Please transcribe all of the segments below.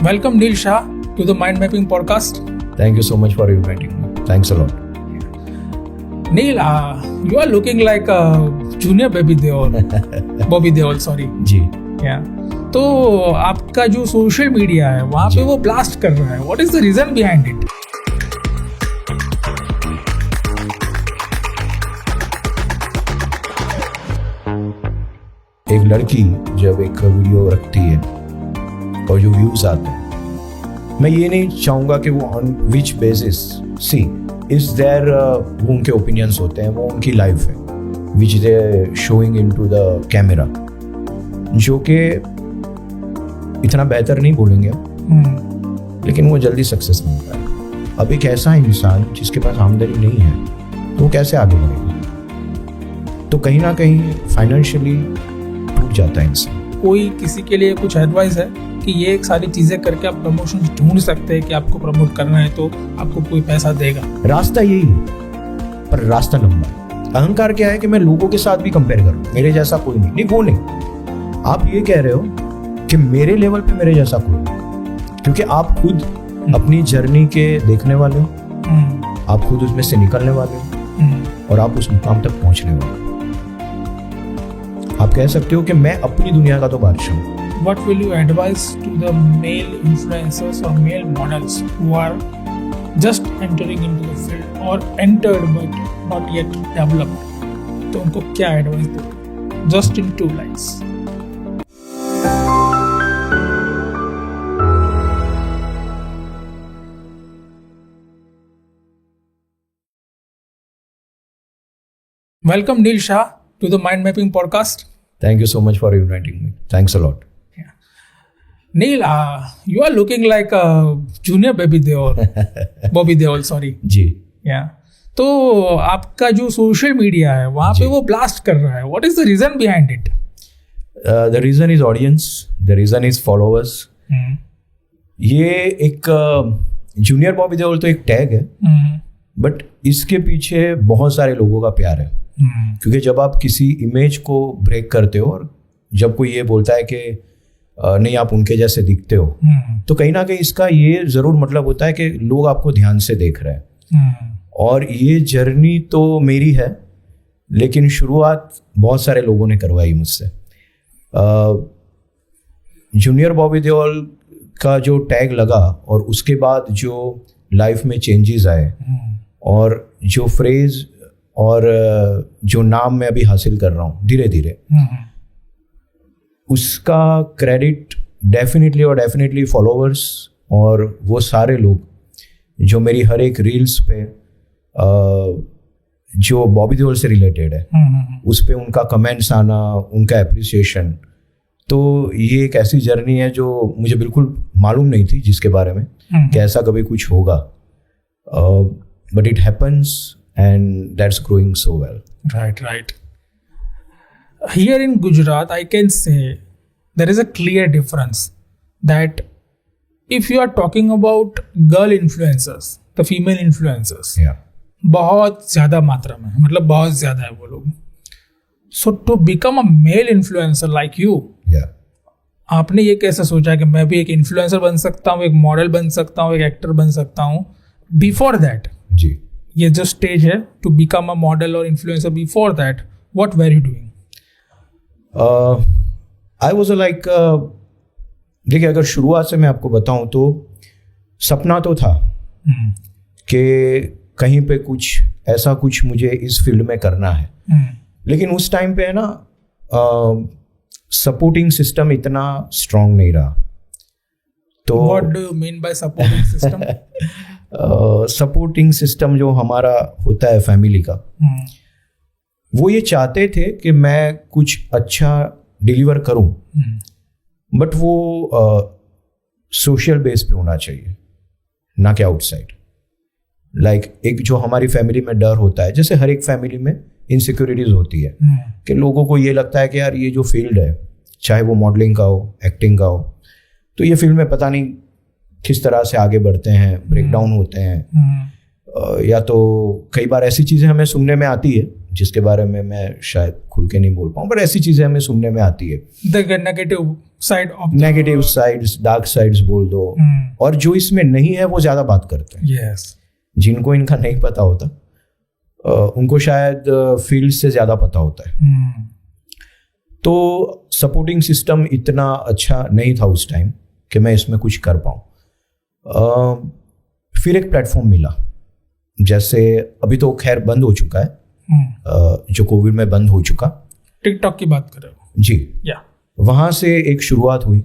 Welcome Neil Shah to the Mind Mapping podcast. Thank you so much for inviting me. Thanks a lot. Neil, you are looking like a junior Bobby Deol, sorry. Ji. Yeah. तो आपका जो social media है वहाँ पे वो blast कर रहा है. What is the reason behind it? एक लड़की जब एक वीडियो रखती है और जो व्यूज आते हैं, मैं ये नहीं चाहूँगा कि वो on which basis she is there, वो उनके ओपिनियंस होते हैं, वो उनकी लाइफ है which they showing into the camera, जो कि इतना बेहतर नहीं बोलेंगे लेकिन वो जल्दी सक्सेस नहीं पाएगा. अब एक ऐसा इंसान जिसके पास आमदनी नहीं है तो वो कैसे आगे बढ़ेगा? तो कहीं ना कहीं फाइनेंशियली टूट जाता है इंसान. कोई किसी के लिए कुछ एडवाइस है कि ये एक सारी चीजें करके आप प्रमोशन ढूंढ सकते हैं कि आपको प्रमोट करना है तो आपको कोई पैसा देगा? रास्ता यही है, पर रास्ता लंबा है. अहंकार क्या है कि मैं लोगों के साथ भी कंपेयर करूं, मेरे जैसा कोई नहीं. वो नहीं, आप ये कह रहे हो कि मेरे लेवल पे मेरे जैसा कोई नहीं, क्योंकि आप खुद अपनी जर्नी के देखने वाले हो, आप खुद उसमें से निकलने वाले हो और आप उस मुकाम तक पहुंचने वाले हो. आप कह सकते हो कि मैं अपनी दुनिया का तो बादशाह हूं. What will you advise to the male influencers or male models who are just entering into the field or entered but not yet developed? तो उनको क्या एडवाइस दो? Just in 2 lines. Welcome Neil Shah to the Mind Mapping podcast. Thank you so much for inviting me. Thanks a lot. Neil, you are looking like a junior Bobby Deol, sorry. Ji. Yeah. तो आपका जो social media है वहाँ पे वो blast कर रहा है. What is the reason behind it? The reason is audience. The reason is followers. ये एक जूनियर बॉबी देओल तो एक टैग है, बट इसके पीछे बहुत सारे लोगों का प्यार है. क्योंकि जब आप किसी इमेज को ब्रेक करते हो और जब कोई ये बोलता है कि नहीं आप उनके जैसे दिखते हो, तो कहीं ना कहीं इसका ये जरूर मतलब होता है कि लोग आपको ध्यान से देख रहे हैं. और ये जर्नी तो मेरी है, लेकिन शुरुआत बहुत सारे लोगों ने करवाई मुझसे. जूनियर बॉबी देओल का जो टैग लगा और उसके बाद जो लाइफ में चेंजेस आए और जो फ्रेज और जो नाम मैं अभी हासिल कर रहा हूँ धीरे धीरे, उसका क्रेडिट डेफिनेटली फॉलोअर्स और वो सारे लोग जो मेरी हर एक रील्स पे जो बॉबी देओल से रिलेटेड है उस पे उनका कमेंट्स आना, उनका एप्रिसिएशन. तो ये एक ऐसी जर्नी है जो मुझे बिल्कुल मालूम नहीं थी जिसके बारे में कि ऐसा कभी कुछ होगा, but it happens and that's growing so well. Right. Here in Gujarat, I can say there is a clear difference that if you are talking about girl influencers, the female influencers, बहुत ज़्यादा मात्रा में, मतलब बहुत ज़्यादा है वो लोग. So to become a male influencer like you, आपने ये कैसे सोचा कि मैं भी एक इन्फ्लुएंसर बन सकता हूँ, एक मॉडल बन सकता हूँ, एक एक्टर बन सकता हूँ? बिफोर दैट जी, ये जो स्टेज है टू बिकम अ मॉडल और influencer, before that what were you doing? I was like, देखिए अगर शुरुआत से मैं आपको बताऊं तो सपना तो था कि कहीं पे कुछ ऐसा कुछ मुझे इस फील्ड में करना है, लेकिन उस टाइम पे है ना सपोर्टिंग सिस्टम इतना स्ट्रांग नहीं रहा. तो what do you mean by supporting system? Supporting system जो हमारा होता है फैमिली का, वो ये चाहते थे कि मैं कुछ अच्छा डिलीवर करूं, बट वो सोशल बेस पे होना चाहिए, ना कि आउटसाइड. लाइक एक जो हमारी फैमिली में डर होता है, जैसे हर एक फैमिली में इनसिक्योरिटीज होती है कि लोगों को ये लगता है कि यार ये जो फील्ड है, चाहे वो मॉडलिंग का हो, एक्टिंग का हो, तो ये फील्ड में पता नहीं किस तरह से आगे बढ़ते हैं, ब्रेकडाउन होते हैं, या तो कई बार ऐसी चीज़ें हमें सुनने में आती है जिसके बारे में मैं शायद खुल के नहीं बोल पाऊँ, पर ऐसी चीज़ें हमें सुनने में आती है। The negative side of negative sides, dark sides बोल दो। और जो इसमें नहीं है वो ज़्यादा बात करते हैं। यस, जिनको इनका नहीं पता होता उनको शायद फील्ड से ज़्यादा पता होता है। तो सपोर्टिंग सिस्टम इतना अच्छा नहीं था उस टाइम कि मैं इसमें कुछ कर पाऊँ। फिर एक प्लेटफॉर्म मिला, जैसे अभी तो खैर बंद हो चुका है, जो कोविड में बंद हो चुका। टिकटॉक की बात कर रहे हो? जी, या वहाँ से एक शुरुआत हुई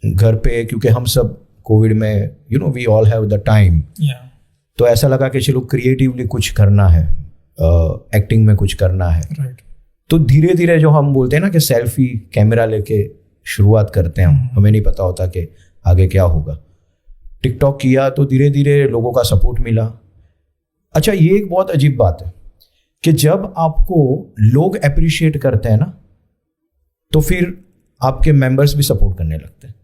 घर पे, क्योंकि हम सब कोविड में we all have the time. तो ऐसा लगा कि चलो क्रिएटिवली कुछ करना है, एक्टिंग में कुछ करना है। राइट। तो धीरे धीरे जो हम बोलते हैं ना कि सेल्फी कैमरा लेके शुरुआत करते हैं, हमें नहीं पता होता कि आगे क्या होगा। टिकटॉक किया तो धीरे धीरे लोगों का सपोर्ट मिला। अच्छा, ये एक बहुत अजीब बात है कि जब आपको लोग अप्रिशिएट करते हैं ना, तो फिर आपके मेंबर्स भी सपोर्ट करने लगते हैं।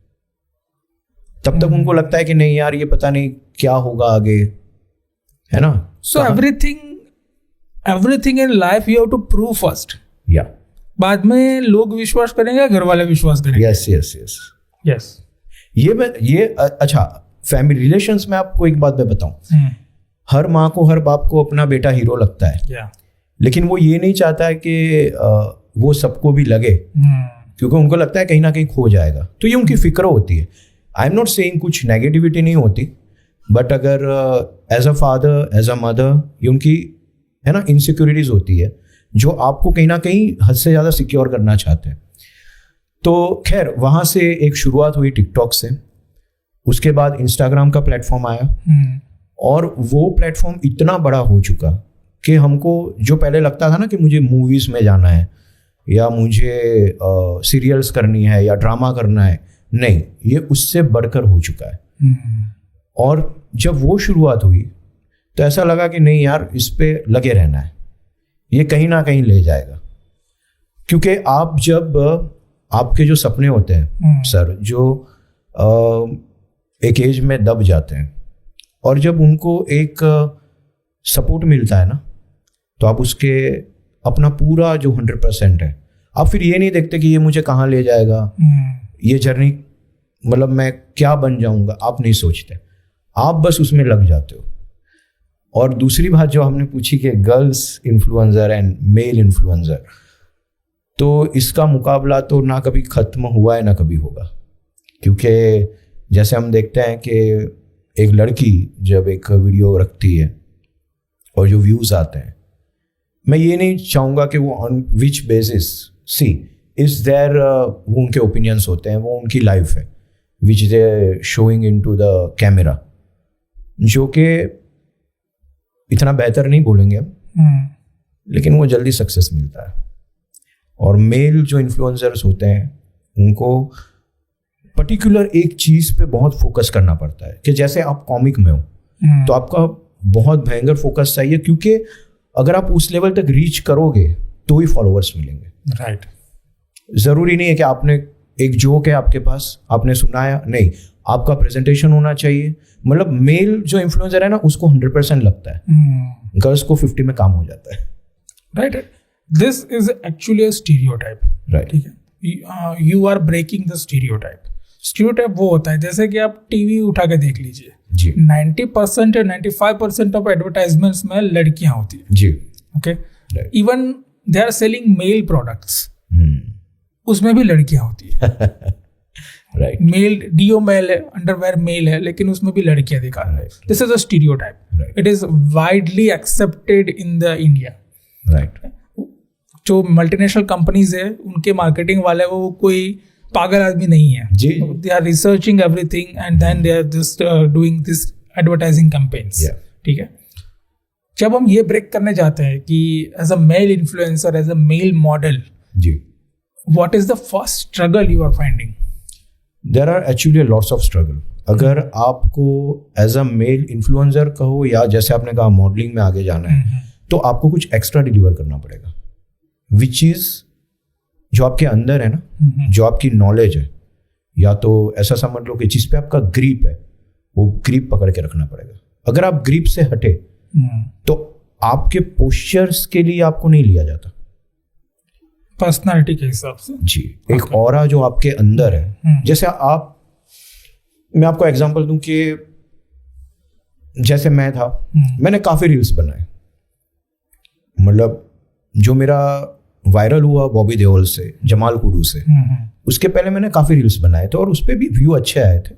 तब तक उनको लगता है कि नहीं यार, ये पता नहीं क्या होगा आगे, है ना। So everything in life you have to prove first. या बाद में लोग विश्वास करेंगे, घर वाले विश्वास करेंगे। Yes yes yes yes. ये अच्छा, फैमिली रिलेशंस में आपको एक बात मैं बताऊं, हर माँ को, हर बाप को अपना बेटा हीरो लगता है। लेकिन वो ये नहीं चाहता है कि वो सबको भी लगे, क्योंकि उनको लगता है कहीं ना कहीं खो जाएगा। तो ये उनकी फिक्र होती है। आई एम नॉट सेइंग कुछ नेगेटिविटी नहीं होती, बट अगर as a father, as a mother, ये उनकी है ना इनसिक्योरिटीज होती है, जो आपको कहीं ना कहीं हद से ज़्यादा सिक्योर करना चाहते हैं। तो खैर वहाँ से एक शुरुआत हुई टिकटॉक से। उसके बाद इंस्टाग्राम का प्लेटफॉर्म आया, और वो प्लेटफॉर्म इतना बड़ा हो चुका कि हमको जो पहले लगता था ना कि मुझे मूवीज़ में जाना है या मुझे सीरियल्स करनी है या ड्रामा करना है, नहीं, ये उससे बढ़कर हो चुका है। और जब वो शुरुआत हुई तो ऐसा लगा कि नहीं यार, इस पे लगे रहना है, ये कहीं ना कहीं ले जाएगा। क्योंकि आप जब आपके जो सपने होते हैं सर, जो एक एज में दब जाते हैं, और जब उनको एक सपोर्ट मिलता है ना, तो आप उसके अपना पूरा जो 100% है, आप फिर ये नहीं देखते कि ये मुझे कहाँ ले जाएगा, ये जर्नी मतलब मैं क्या बन जाऊंगा, आप नहीं सोचते, आप बस उसमें लग जाते हो। और दूसरी बात जो हमने पूछी कि girls influencer and male influencer, तो इसका मुकाबला तो ना कभी ख़त्म हुआ है ना कभी होगा। क्योंकि जैसे हम देखते हैं कि एक लड़की जब एक वीडियो रखती है और जो व्यूज़ आते हैं, मैं ये नहीं चाहूँगा कि वो on which basis, she is there, वो उनके ओपिनियंस होते हैं, वो उनकी लाइफ है which they showing into the camera, जो कि इतना बेहतर नहीं बोलेंगे हम, लेकिन वो जल्दी सक्सेस मिलता है। और मेल जो इन्फ्लुएंसर्स होते हैं, उनको पर्टिकुलर एक चीज़ पे बहुत फोकस करना पड़ता है। कि जैसे आप कॉमिक में हो तो आपका बहुत भयंकर फोकस चाहिए, क्योंकि अगर आप उस लेवल तक रीच करोगे तो ही फॉलोअर्स मिलेंगे। राइट। ज़रूरी नहीं है कि आपने एक जोक है आपके पास, आपने सुनाया, नहीं, आपका प्रेजेंटेशन होना चाहिए। मतलब मेल जो इन्फ्लुएंसर है ना, उसको 100% लगता है, गर्ल्स को 50 में काम हो जाता है। Right. This is actually a stereotype. Right. ठीक है, you are breaking the stereotype. Stereotype वो होता है, जैसे कि आप टीवी उठा के देख लीजिए जी, 90% या 95% ऑफ एडवर्टाइजमेंट्स में लड़कियां होती है जी। Okay, even they are selling male products, उसमें भी लड़कियां होती है। राइट। मेल डीओ मेल है, अंडरवेयर मेल है, लेकिन उसमें भी लड़कियां दिखा रहे हैं। This is a stereotype. It is widely accepted in the India. Right. जो मल्टीनेशनल कंपनीज है, उनके मार्केटिंग वाले वो कोई पागल आदमी नहीं है जी। They are researching everything and then they are just doing this advertising campaigns. ठीक है, जब हम ये ब्रेक करने जाते हैं कि as a male influencer, as a male model जी, what is the first struggle you are finding? There are actually lots of struggle. अगर आपको एज अ मेल इन्फ्लुएंसर कहो या जैसे आपने कहा मॉडलिंग में आगे जाना है, तो आपको कुछ एक्स्ट्रा डिलीवर करना पड़ेगा, विच इज जो आपके अंदर है ना, जो आपकी नॉलेज है, या तो ऐसा समझ लो कि जिस पे आपका ग्रिप है, वो ग्रिप पकड़ के रखना पड़ेगा। अगर आप ग्रिप से हटे तो आपके पोस्चर्स के लिए आपको नहीं लिया जाता पर्सनालिटी के हिसाब से। जी, एक ऑरा जो आपके अंदर है। जैसे मैं आपको एग्जांपल दूं कि जैसे मैं था, मैंने काफी रील्स बनाए, मतलब जो मेरा वायरल हुआ बॉबी देओल से, जमाल कुडू से, उसके पहले मैंने काफी रील्स बनाए थे और उस पर भी व्यू अच्छे आए थे।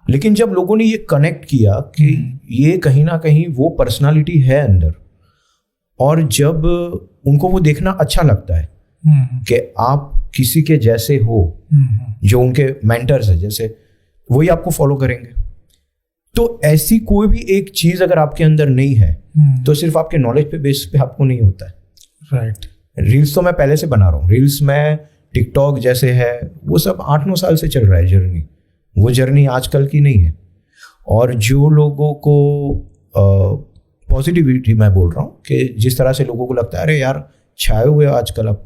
लेकिन जब लोगों ने ये कनेक्ट किया कि ये कहीं ना कहीं वो पर्सनालिटी है अंदर, और जब उनको वो देखना अच्छा लगता है कि आप किसी के जैसे हो, जो उनके मेंटर्स है जैसे, वही आपको फॉलो करेंगे। तो ऐसी कोई भी एक चीज अगर आपके अंदर नहीं है तो सिर्फ आपके नॉलेज पे बेस पे आपको नहीं होता है। राइट। रील्स तो मैं पहले से बना रहा हूँ, रील्स में टिकटॉक जैसे है वो सब 8-9 साल से चल रहा है जर्नी, वो जर्नी आजकल की नहीं है। और जो लोगों को पॉजिटिविटी मैं बोल रहा हूँ कि जिस तरह से लोगों को लगता है अरे यार छाए हुए आजकल आप,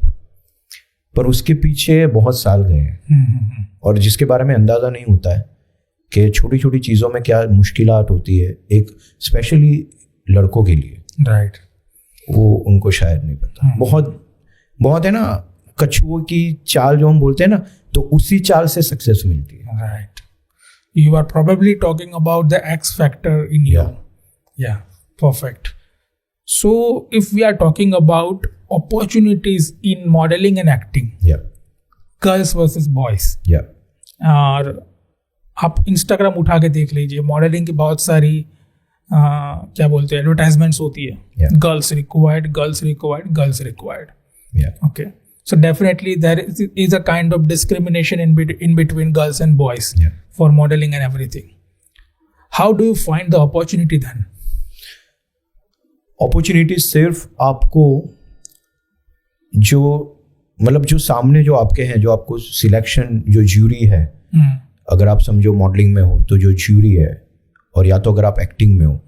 पर उसके पीछे बहुत साल गए हैं और जिसके बारे में अंदाज़ा नहीं होता है कि छोटी छोटी चीज़ों में क्या मुश्किलात होती है, एक स्पेशली लड़कों के लिए। राइट। वो उनको शायद नहीं पता। बहुत है ना, कछुओं की चाल जो हम बोलते हैं ना, तो उसी चाल से सक्सेस मिलती है। Right. You are probably talking about the X factor in you. Yeah, perfect. So, if we are talking about opportunities in modeling and acting, girls versus boys, और आप इंस्टाग्राम उठा के देख लीजिए, मॉडलिंग की बहुत सारी क्या बोलते हैं एडवर्टाइजमेंट्स होती है, girls required, girls required, girls required. Okay, so definitely there is a kind of discrimination in between girls and boys for modeling and everything. How do you find the opportunity then? Opportunity सिर्फ आपको जो मतलब जो सामने जो आपके हैं, जो आपको सिलेक्शन, जो ज्यूरी है, अगर आप समझो मॉडलिंग में हो तो जो ज्यूरी है, और या तो अगर आप एक्टिंग में हो,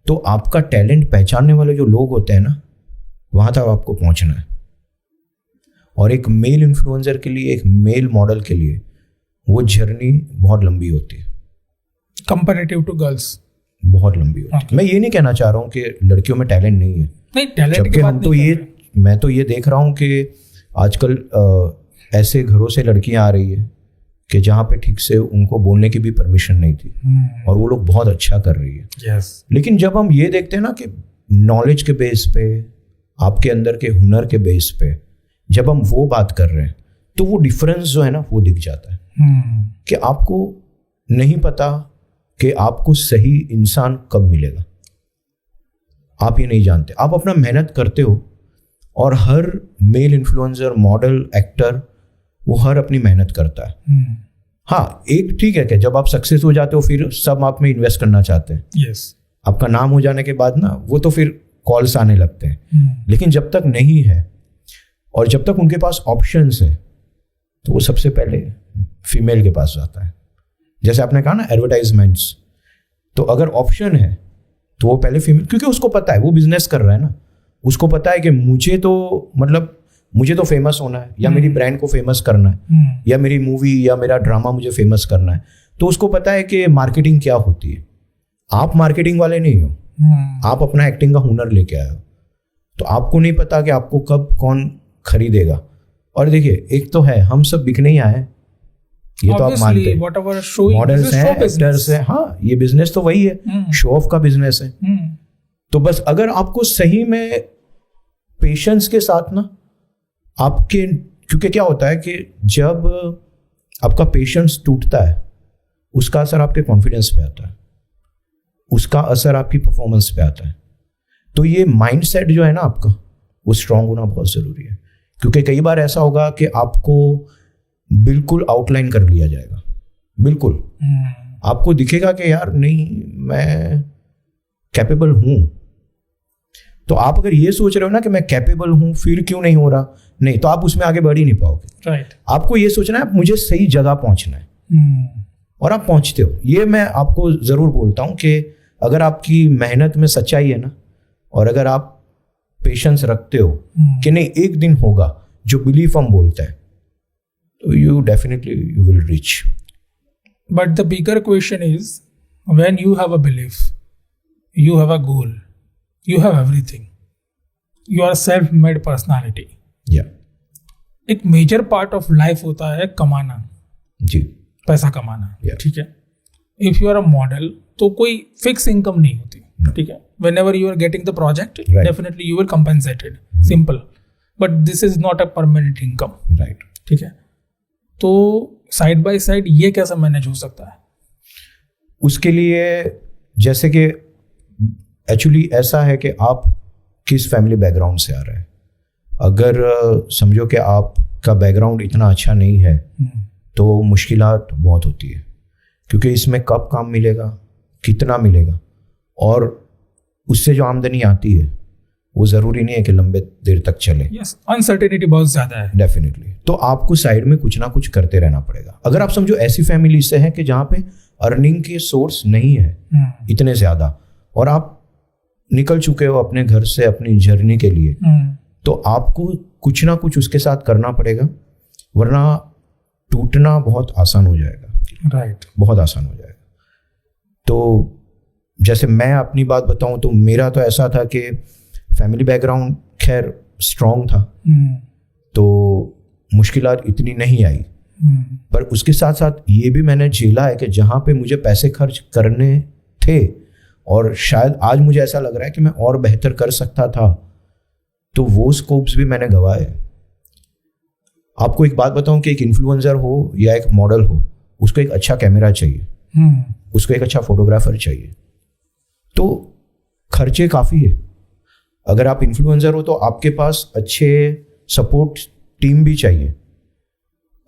तो आपका टैलेंट पहचानने वाले जो लोग होते हैं ना, वहां तक आपको पहुंचना है। और एक मेल इन्फ्लुएंसर के लिए, एक मेल मॉडल के लिए वो जर्नी बहुत लंबी होती है कंपैरेटिव टू गर्ल्स, बहुत लंबी होती है। मैं ये नहीं कहना चाह रहा हूँ कि लड़कियों में टैलेंट नहीं है, नहीं टैलेंट की बात हम तो मैं तो ये देख रहा हूँ कि आजकल ऐसे घरों से लड़कियां आ रही है कि जहाँ पे ठीक से उनको बोलने की भी परमिशन नहीं थी, और वो लोग बहुत अच्छा कर रही है। लेकिन जब हम ये देखते हैं ना कि नॉलेज के बेस पे, आपके अंदर के हुनर के बेस पे जब हम वो बात कर रहे हैं, तो वो डिफरेंस जो है ना वो दिख जाता है कि आपको नहीं पता कि आपको सही इंसान कब मिलेगा, आप ये नहीं जानते। आप अपना मेहनत करते हो, और हर मेल इन्फ्लुएंसर, मॉडल, एक्टर, वो हर अपनी मेहनत करता है। हाँ, एक ठीक है कि जब आप सक्सेस हो जाते हो फिर सब आप में इन्वेस्ट करना चाहते हैं। आपका नाम हो जाने के बाद ना वो तो फिर कॉल्स आने लगते हैं। लेकिन जब तक नहीं है और जब तक उनके पास ऑप्शंस है, तो वो सबसे पहले फीमेल के पास जाता है। जैसे आपने कहा ना एडवर्टाइजमेंट्स, तो अगर ऑप्शन है तो वो पहले फीमेल, क्योंकि उसको पता है, वो बिजनेस कर रहा है ना, उसको पता है कि मुझे तो फेमस होना है, या मेरी ब्रांड को फेमस करना है, या मेरी मूवी या मेरा ड्रामा मुझे फेमस करना है। तो उसको पता है कि मार्केटिंग क्या होती है। आप मार्केटिंग वाले नहीं हो, आप अपना एक्टिंग का हुनर लेके आए हो, तो आपको नहीं पता कि आपको कब कौन खरीदेगा। और देखिए, एक तो है हम सब बिकने ही आए, ये तो आप मानते हैं, मॉडल्स हैं, एक्टर्स हैं, हाँ ये बिजनेस तो वही है, शो ऑफ का बिजनेस है। तो बस अगर आपको सही में पेशेंस के साथ ना आपके, क्योंकि क्या होता है कि जब आपका पेशेंस टूटता है, उसका असर आपके कॉन्फिडेंस पे आता है, उसका असर आपकी परफॉर्मेंस पे आता है। तो ये माइंडसेट जो है ना आपका, वो स्ट्रांग होना बहुत जरूरी है। क्योंकि कई बार ऐसा होगा कि आपको बिल्कुल आउटलाइन कर लिया जाएगा, बिल्कुल आपको दिखेगा कि यार नहीं मैं कैपेबल हूं। तो आप अगर ये सोच रहे हो ना कि मैं कैपेबल हूं फिर क्यों नहीं हो रहा, नहीं, तो आप उसमें आगे बढ़ ही नहीं पाओगे। राइट। आपको ये सोचना है मुझे सही जगह पहुंचना है, और आप पहुंचते हो। ये मैं आपको जरूर बोलता हूं कि अगर आपकी मेहनत में सच्चाई है ना, और अगर आप पेशेंस रखते हो कि नहीं एक दिन होगा, जो बिलीफ हम बोलते हैं, तो you definitely you will reach. But the bigger question is, when you have a belief, you have a goal, you have everything. You are a self-made personality. Yeah. एक मेजर पार्ट ऑफ लाइफ होता है कमाना, जी. पैसा कमाना. Yeah. ठीक है. If you are a model तो कोई फिक्स इनकम नहीं होती. No. ठीक है. Whenever you are getting the project, Right. definitely you will compensated. Simple. But this is not a permanent income. Right. ठीक है. तो साइड बाय साइड ये कैसे मैनेज हो सकता है? उसके लिए जैसे कि एक्चुअली ऐसा है कि आप किस फैमिली बैकग्राउंड से आ रहे हैं. अगर समझो कि आपका बैकग्राउंड इतना अच्छा नहीं है तो मुश्किलात बहुत होती है, क्योंकि इसमें कब काम मिलेगा, कितना मिलेगा, और उससे जो आमदनी आती है वो ज़रूरी नहीं है कि लंबे देर तक चले. यस, अनसर्टेनिटी बहुत ज़्यादा है. डेफिनेटली. तो आपको साइड में कुछ ना कुछ करते रहना पड़ेगा. अगर आप समझो ऐसी फैमिली से है कि जहाँ पे अर्निंग के सोर्स नहीं है इतने ज़्यादा, और आप निकल चुके हो अपने घर से अपनी जर्नी के लिए, तो आपको कुछ ना कुछ उसके साथ करना पड़ेगा, वरना टूटना बहुत आसान हो जाएगा. राइट. बहुत आसान हो जाएगा. तो जैसे मैं अपनी बात बताऊं तो मेरा तो ऐसा था कि फैमिली बैकग्राउंड खैर स्ट्रॉन्ग था, तो मुश्किलात इतनी नहीं आई. पर उसके साथ साथ ये भी मैंने झेला है कि जहाँ पे मुझे पैसे खर्च करने थे और शायद आज मुझे ऐसा लग रहा है कि मैं और बेहतर कर सकता था, तो वो स्कोप्स भी मैंने गंवाए. आपको एक बात बताऊं कि एक इन्फ्लुएंसर हो या एक मॉडल हो, उसको एक अच्छा कैमरा चाहिए, उसको एक अच्छा फोटोग्राफर चाहिए, तो खर्चे काफ़ी है. अगर आप इन्फ्लुएंसर हो तो आपके पास अच्छे सपोर्ट टीम भी चाहिए.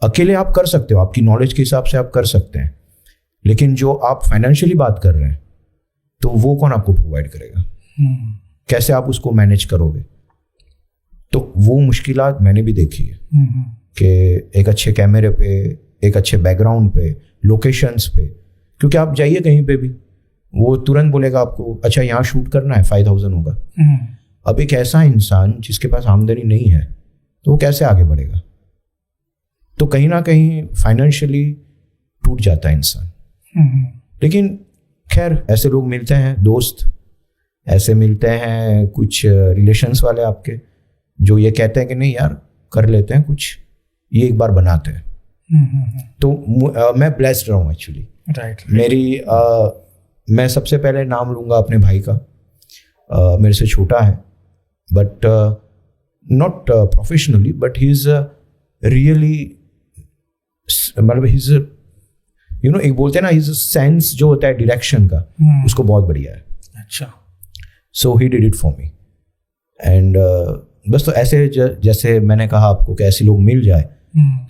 अकेले आप कर सकते हो, आपकी नॉलेज के हिसाब से आप कर सकते हैं, लेकिन जो आप फाइनेंशियली बात कर रहे हैं तो वो कौन आपको प्रोवाइड करेगा, कैसे आप उसको मैनेज करोगे. तो वो मुश्किलात मैंने भी देखी है कि एक अच्छे कैमरे पे, एक अच्छे बैकग्राउंड पे, लोकेशंस पे, क्योंकि आप जाइए कहीं पे भी वो तुरंत बोलेगा आपको अच्छा यहाँ शूट करना है, 5,000 होगा. अब एक ऐसा इंसान जिसके पास आमदनी नहीं है तो वो कैसे आगे बढ़ेगा. तो कहीं ना कहीं फाइनेंशियली टूट जाता है इंसान. लेकिन खैर ऐसे लोग मिलते हैं, दोस्त ऐसे मिलते हैं, कुछ रिलेशंस वाले आपके, जो ये कहते हैं कि नहीं यार कर लेते हैं कुछ, ये एक बार बनाते हैं. तो मैं ब्लेस्ड रहा हूँ एक्चुअली. राइट. मेरी मैं सबसे पहले नाम लूँगा अपने भाई का. मेरे से छोटा है, but not professionally, but he is really, मतलब ही इज़ एक बोलते हैं ना, हिज सेंस जो होता है डायरेक्शन का, उसको बहुत बढ़िया है. अच्छा. So he did it for me. And बस तो ऐसे जैसे मैंने कहा आपको कि ऐसे लोग मिल जाए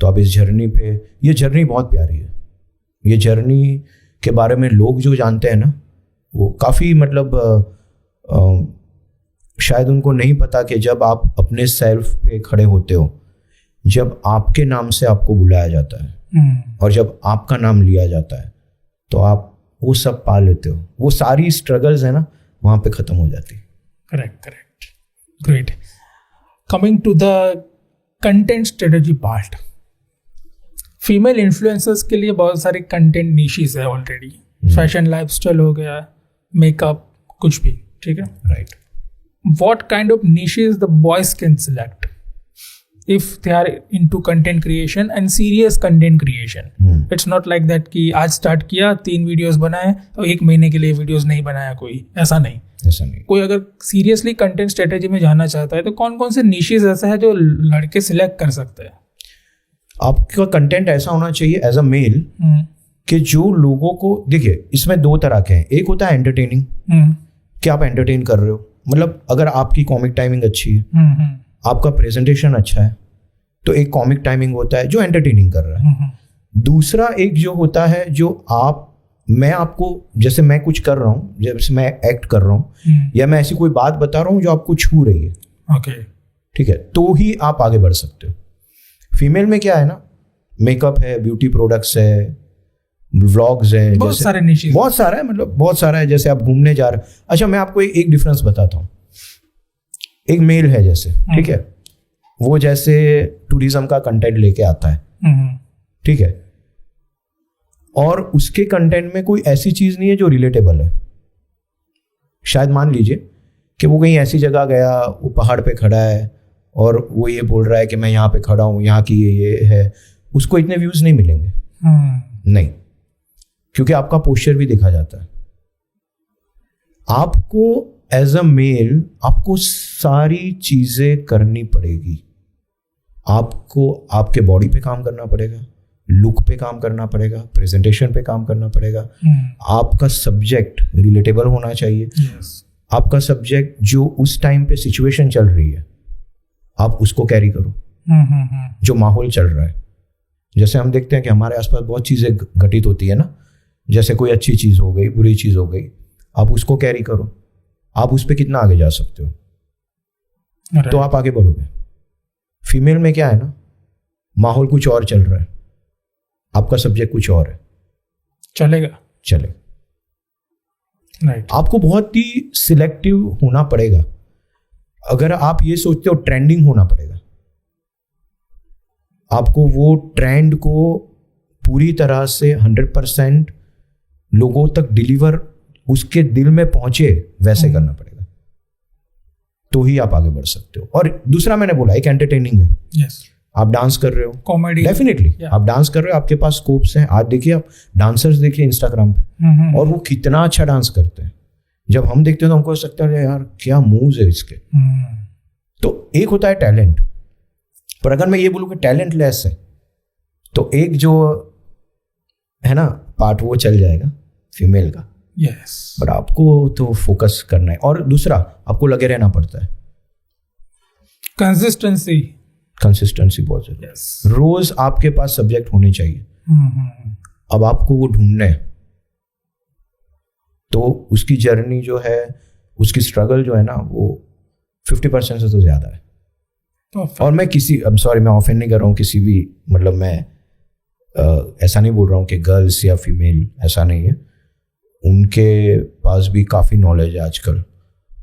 तो आप इस जर्नी पे, ये जर्नी बहुत प्यारी है. ये जर्नी के बारे में लोग जो जानते हैं ना, वो काफ़ी मतलब शायद उनको नहीं पता कि जब आप अपने सेल्फ पे खड़े होते हो, जब आपके नाम से आपको बुलाया जाता है और जब आपका नाम लिया जाता है, तो आप वो सब पा लेते हो. वो सारी स्ट्रगल्स है ना, वहाँ पे ख़त्म हो जाती. Correct. Great. Coming to the content strategy part, female influencers के लिए बहुत सारे कंटेंट निशेस है ऑलरेडी. फैशन लाइफस्टाइल हो गया, मेकअप, कुछ भी. ठीक है. Right. What kind of niches the boys can select if they are into content creation and serious content creation? It's not like that कि आज स्टार्ट किया, 3 वीडियोस बनाए और 1 महीने के लिए वीडियोस नहीं बनाया, कोई ऐसा नहीं. कोई अगर सीरियसली कंटेंट स्ट्रेटेजी में जाना चाहता है तो कौन कौन से निशेस ऐसा है जो लड़के सिलेक्ट कर सकते हैं? आपका कंटेंट ऐसा होना चाहिए एज अ मेल कि जो लोगों को, देखिए इसमें 2 तरह के हैं. एक होता है एंटरटेनिंग, कि आप एंटरटेन कर रहे हो, मतलब अगर आपकी कॉमिक टाइमिंग अच्छी है, आपका प्रेजेंटेशन अच्छा है, तो एक कॉमिक टाइमिंग होता है जो एंटरटेनिंग कर रहा है. दूसरा एक जो होता है जो मैं आपको, जैसे मैं कुछ कर रहा हूँ, जैसे मैं एक्ट कर रहा हूँ या मैं ऐसी कोई बात बता रहा हूँ जो आपको छू रही है. ओके. ठीक है, तो ही आप आगे बढ़ सकते हो. फीमेल में क्या है ना, मेकअप है, ब्यूटी प्रोडक्ट्स है, व्लॉग्स है, बहुत सारे निशेस, बहुत सारा है, मतलब बहुत सारा है. जैसे आप घूमने जा रहे. अच्छा, मैं आपको एक डिफरेंस बताता हूँ. एक मेल है जैसे, ठीक है, वो जैसे टूरिज्म का कंटेंट लेके आता है, ठीक है, और उसके कंटेंट में कोई ऐसी चीज नहीं है जो रिलेटेबल है. शायद मान लीजिए कि वो कहीं ऐसी जगह गया, वो पहाड़ पे खड़ा है और वो ये बोल रहा है कि मैं यहाँ पे खड़ा हूँ, यहाँ की ये है, उसको इतने व्यूज नहीं मिलेंगे। नहीं, क्योंकि आपका पोस्चर भी देखा जाता है। आपको एज अ मेल आपको सारी चीजें करनी पड़ेगी। आपको आपके बॉडी पे काम करना पड़ेगा, लुक पे काम करना पड़ेगा, प्रेजेंटेशन पे काम करना पड़ेगा। आपका सब्जेक्ट रिलेटेबल होना चाहिए। आपका सब्जेक्ट जो उस टाइम पे सिचुएशन चल रही है आप उसको कैरी करो, जो माहौल चल रहा है। जैसे हम देखते हैं कि हमारे आसपास बहुत चीजें घटित होती है ना, जैसे कोई अच्छी चीज हो गई, बुरी चीज हो गई, आप उसको कैरी करो। आप उस पर कितना आगे जा सकते हो तो आप आगे बढ़ोगे। फीमेल में क्या है ना, माहौल कुछ और चल रहा है, आपका सब्जेक्ट कुछ और है, चलेगा। राइट। आपको बहुत ही सिलेक्टिव होना पड़ेगा। अगर आप ये सोचते हो ट्रेंडिंग होना पड़ेगा, आपको वो ट्रेंड को पूरी तरह से 100% लोगों तक डिलीवर, उसके दिल में पहुंचे वैसे करना पड़ेगा, तो ही आप आगे बढ़ सकते हो। और दूसरा मैंने बोला एक एंटरटेनिंग है। yes. आप डांस कर रहे हो, कॉमेडी, डेफिनेटली आप डांस कर रहे हो, आपके पास स्कोप्स हैं। आज देखिए आप डांसर्स देखिए इंस्टाग्राम पे, और वो कितना अच्छा डांस करते हैं। जब हम देखते हैं तो हमको लगता है यार क्या मूव्स है इसके। तो एक होता है टैलेंट, पर अगर मैं ये बोलूँ कि टैलेंट लेस है तो एक जो है ना पार्ट वो चल जाएगा फीमेल का। यस। पर आपको तो फोकस करना है। और दूसरा आपको लगे रहना पड़ता है, कंसिस्टेंसी बहुत जरूरी है। रोज आपके पास सब्जेक्ट होने चाहिए। अब आपको वो ढूंढना है, तो उसकी जर्नी जो है, उसकी स्ट्रगल जो है ना, वो 50% से तो ज्यादा है। और मैं मैं ऑफेंड नहीं कर रहा हूँ किसी भी, मतलब मैं ऐसा नहीं बोल रहा हूँ कि गर्ल्स या फीमेल, ऐसा नहीं है। उनके पास भी काफ़ी नॉलेज है आजकल।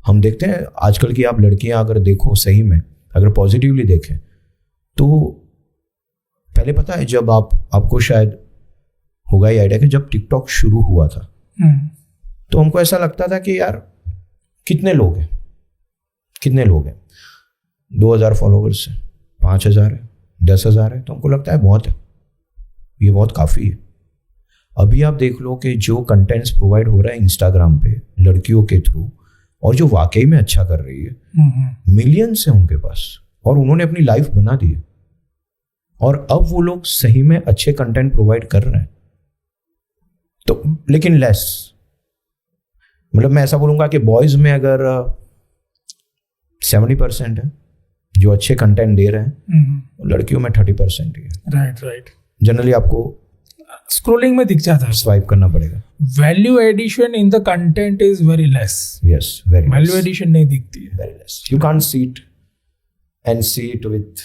हम देखते हैं आजकल की आप लड़कियां अगर देखो सही में, अगर पॉजिटिवली देखें तो पहले पता है जब आपको शायद होगा ये आइडिया कि जब टिकटॉक शुरू हुआ था तो हमको ऐसा लगता था कि यार कितने लोग हैं 2000 फॉलोवर्स हैं, 5000 है, 10,000 है, तो हमको लगता है बहुत है, ये बहुत काफ़ी है। अभी आप देख लो कि जो कंटेंट्स प्रोवाइड हो रहा है इंस्टाग्राम पे लड़कियों के थ्रू, और जो वाकई में अच्छा कर रही है, मिलियंस है उनके पास, और उन्होंने अपनी लाइफ बना दी है, और अब वो लोग सही में अच्छे कंटेंट प्रोवाइड कर रहे हैं। तो लेकिन लेस, मतलब मैं ऐसा बोलूंगा कि बॉयज में अगर 70% है जो अच्छे कंटेंट दे रहे हैं, लड़कियों में 30% ही है। राइट। जनरली आपको स्क्रोलिंग में दिख जाता है, स्वाइप करना पड़ेगा। Value addition in the content is very less. Yes, very value addition नहीं दिखती है, very less. You can't see it and see it with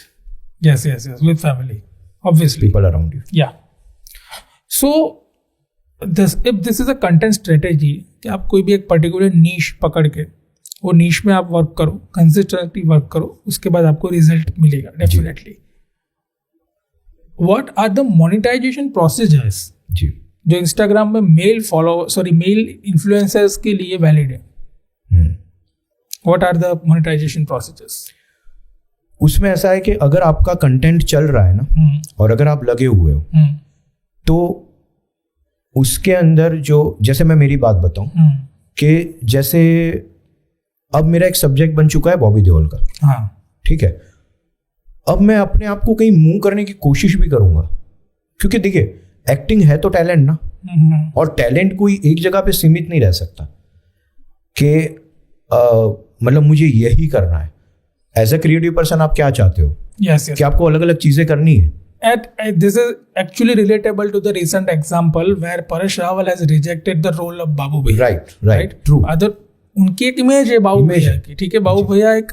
yes with family, obviously, people around you. Yeah. So if this is a content strategy कि आप कोई भी एक particular नीश पकड़ के वो नीश में आप वर्क करो, कंसिस्टेंटली वर्क करो, उसके बाद आपको रिजल्ट मिलेगा definitely. What are the monetization procedures जो इंस्टाग्राम में मेल इन्फ्लुएंसर्स के लिए वैलिड है? What are the monetization procedures? उसमें ऐसा है कि अगर आपका कंटेंट चल रहा है ना, और अगर आप लगे हुए हो, तो उसके अंदर जो, जैसे मैं मेरी बात बताऊं कि जैसे अब मेरा एक सब्जेक्ट बन चुका है बॉबी देओल का, ठीक है। अब मैं अपने आप को कहीं मूव करने की कोशिश भी करूंगा, क्योंकि देखिए एक्टिंग है तो टैलेंट ना, और टैलेंट कोई एक जगह पे सीमित नहीं रह सकता कि मतलब मुझे यही करना है। एज ए क्रिएटिव पर्सन आप क्या चाहते हो? yes. कि आपको अलग अलग चीजें करनी है। This is actually relatable to the recent example where Paresh Rawal has rejected the role of बाबू भैया। Right, true। अदर उनकी एक इमेज है बाबू भैया की, ठीक है। बाबू भैया एक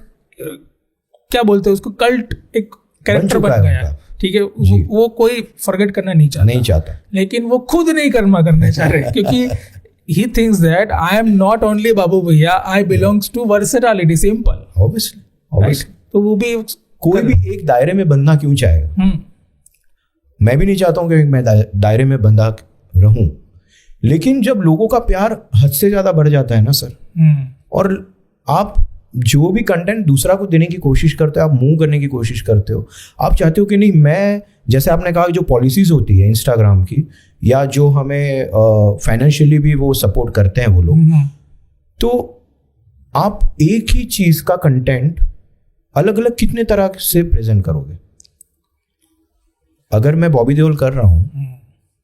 क्या बोलते हैं उसको, कल्ट एक कैरेक्टर बन गया, ठीक है। वो कोई फॉरगेट करना नहीं चाहता, लेकिन वो खुद नहीं करना चाह रहे, क्योंकि he thinks that I am not only बाबू भैया, I belongs to versatility, simple, obviously। तो वो भी कोई भी एक दायरे में बंधना क्यों चाहेगा? मैं भी नहीं चाहता हूं कि मैं दायरे में बंधा रहूं, लेकिन जब लोगों का प्यार हद से ज्यादा बढ़ जाता है ना सर, और आप जो भी कंटेंट दूसरा को देने की कोशिश करते हो, आप मूव करने की कोशिश करते हो, आप चाहते हो कि नहीं, मैं जैसे आपने कहा जो पॉलिसीज होती है इंस्टाग्राम की, या जो हमें फाइनेंशियली भी वो सपोर्ट करते हैं वो लोग, तो आप एक ही चीज का कंटेंट अलग अलग कितने तरह से प्रेजेंट करोगे? अगर मैं बॉबी देओल कर रहा हूं,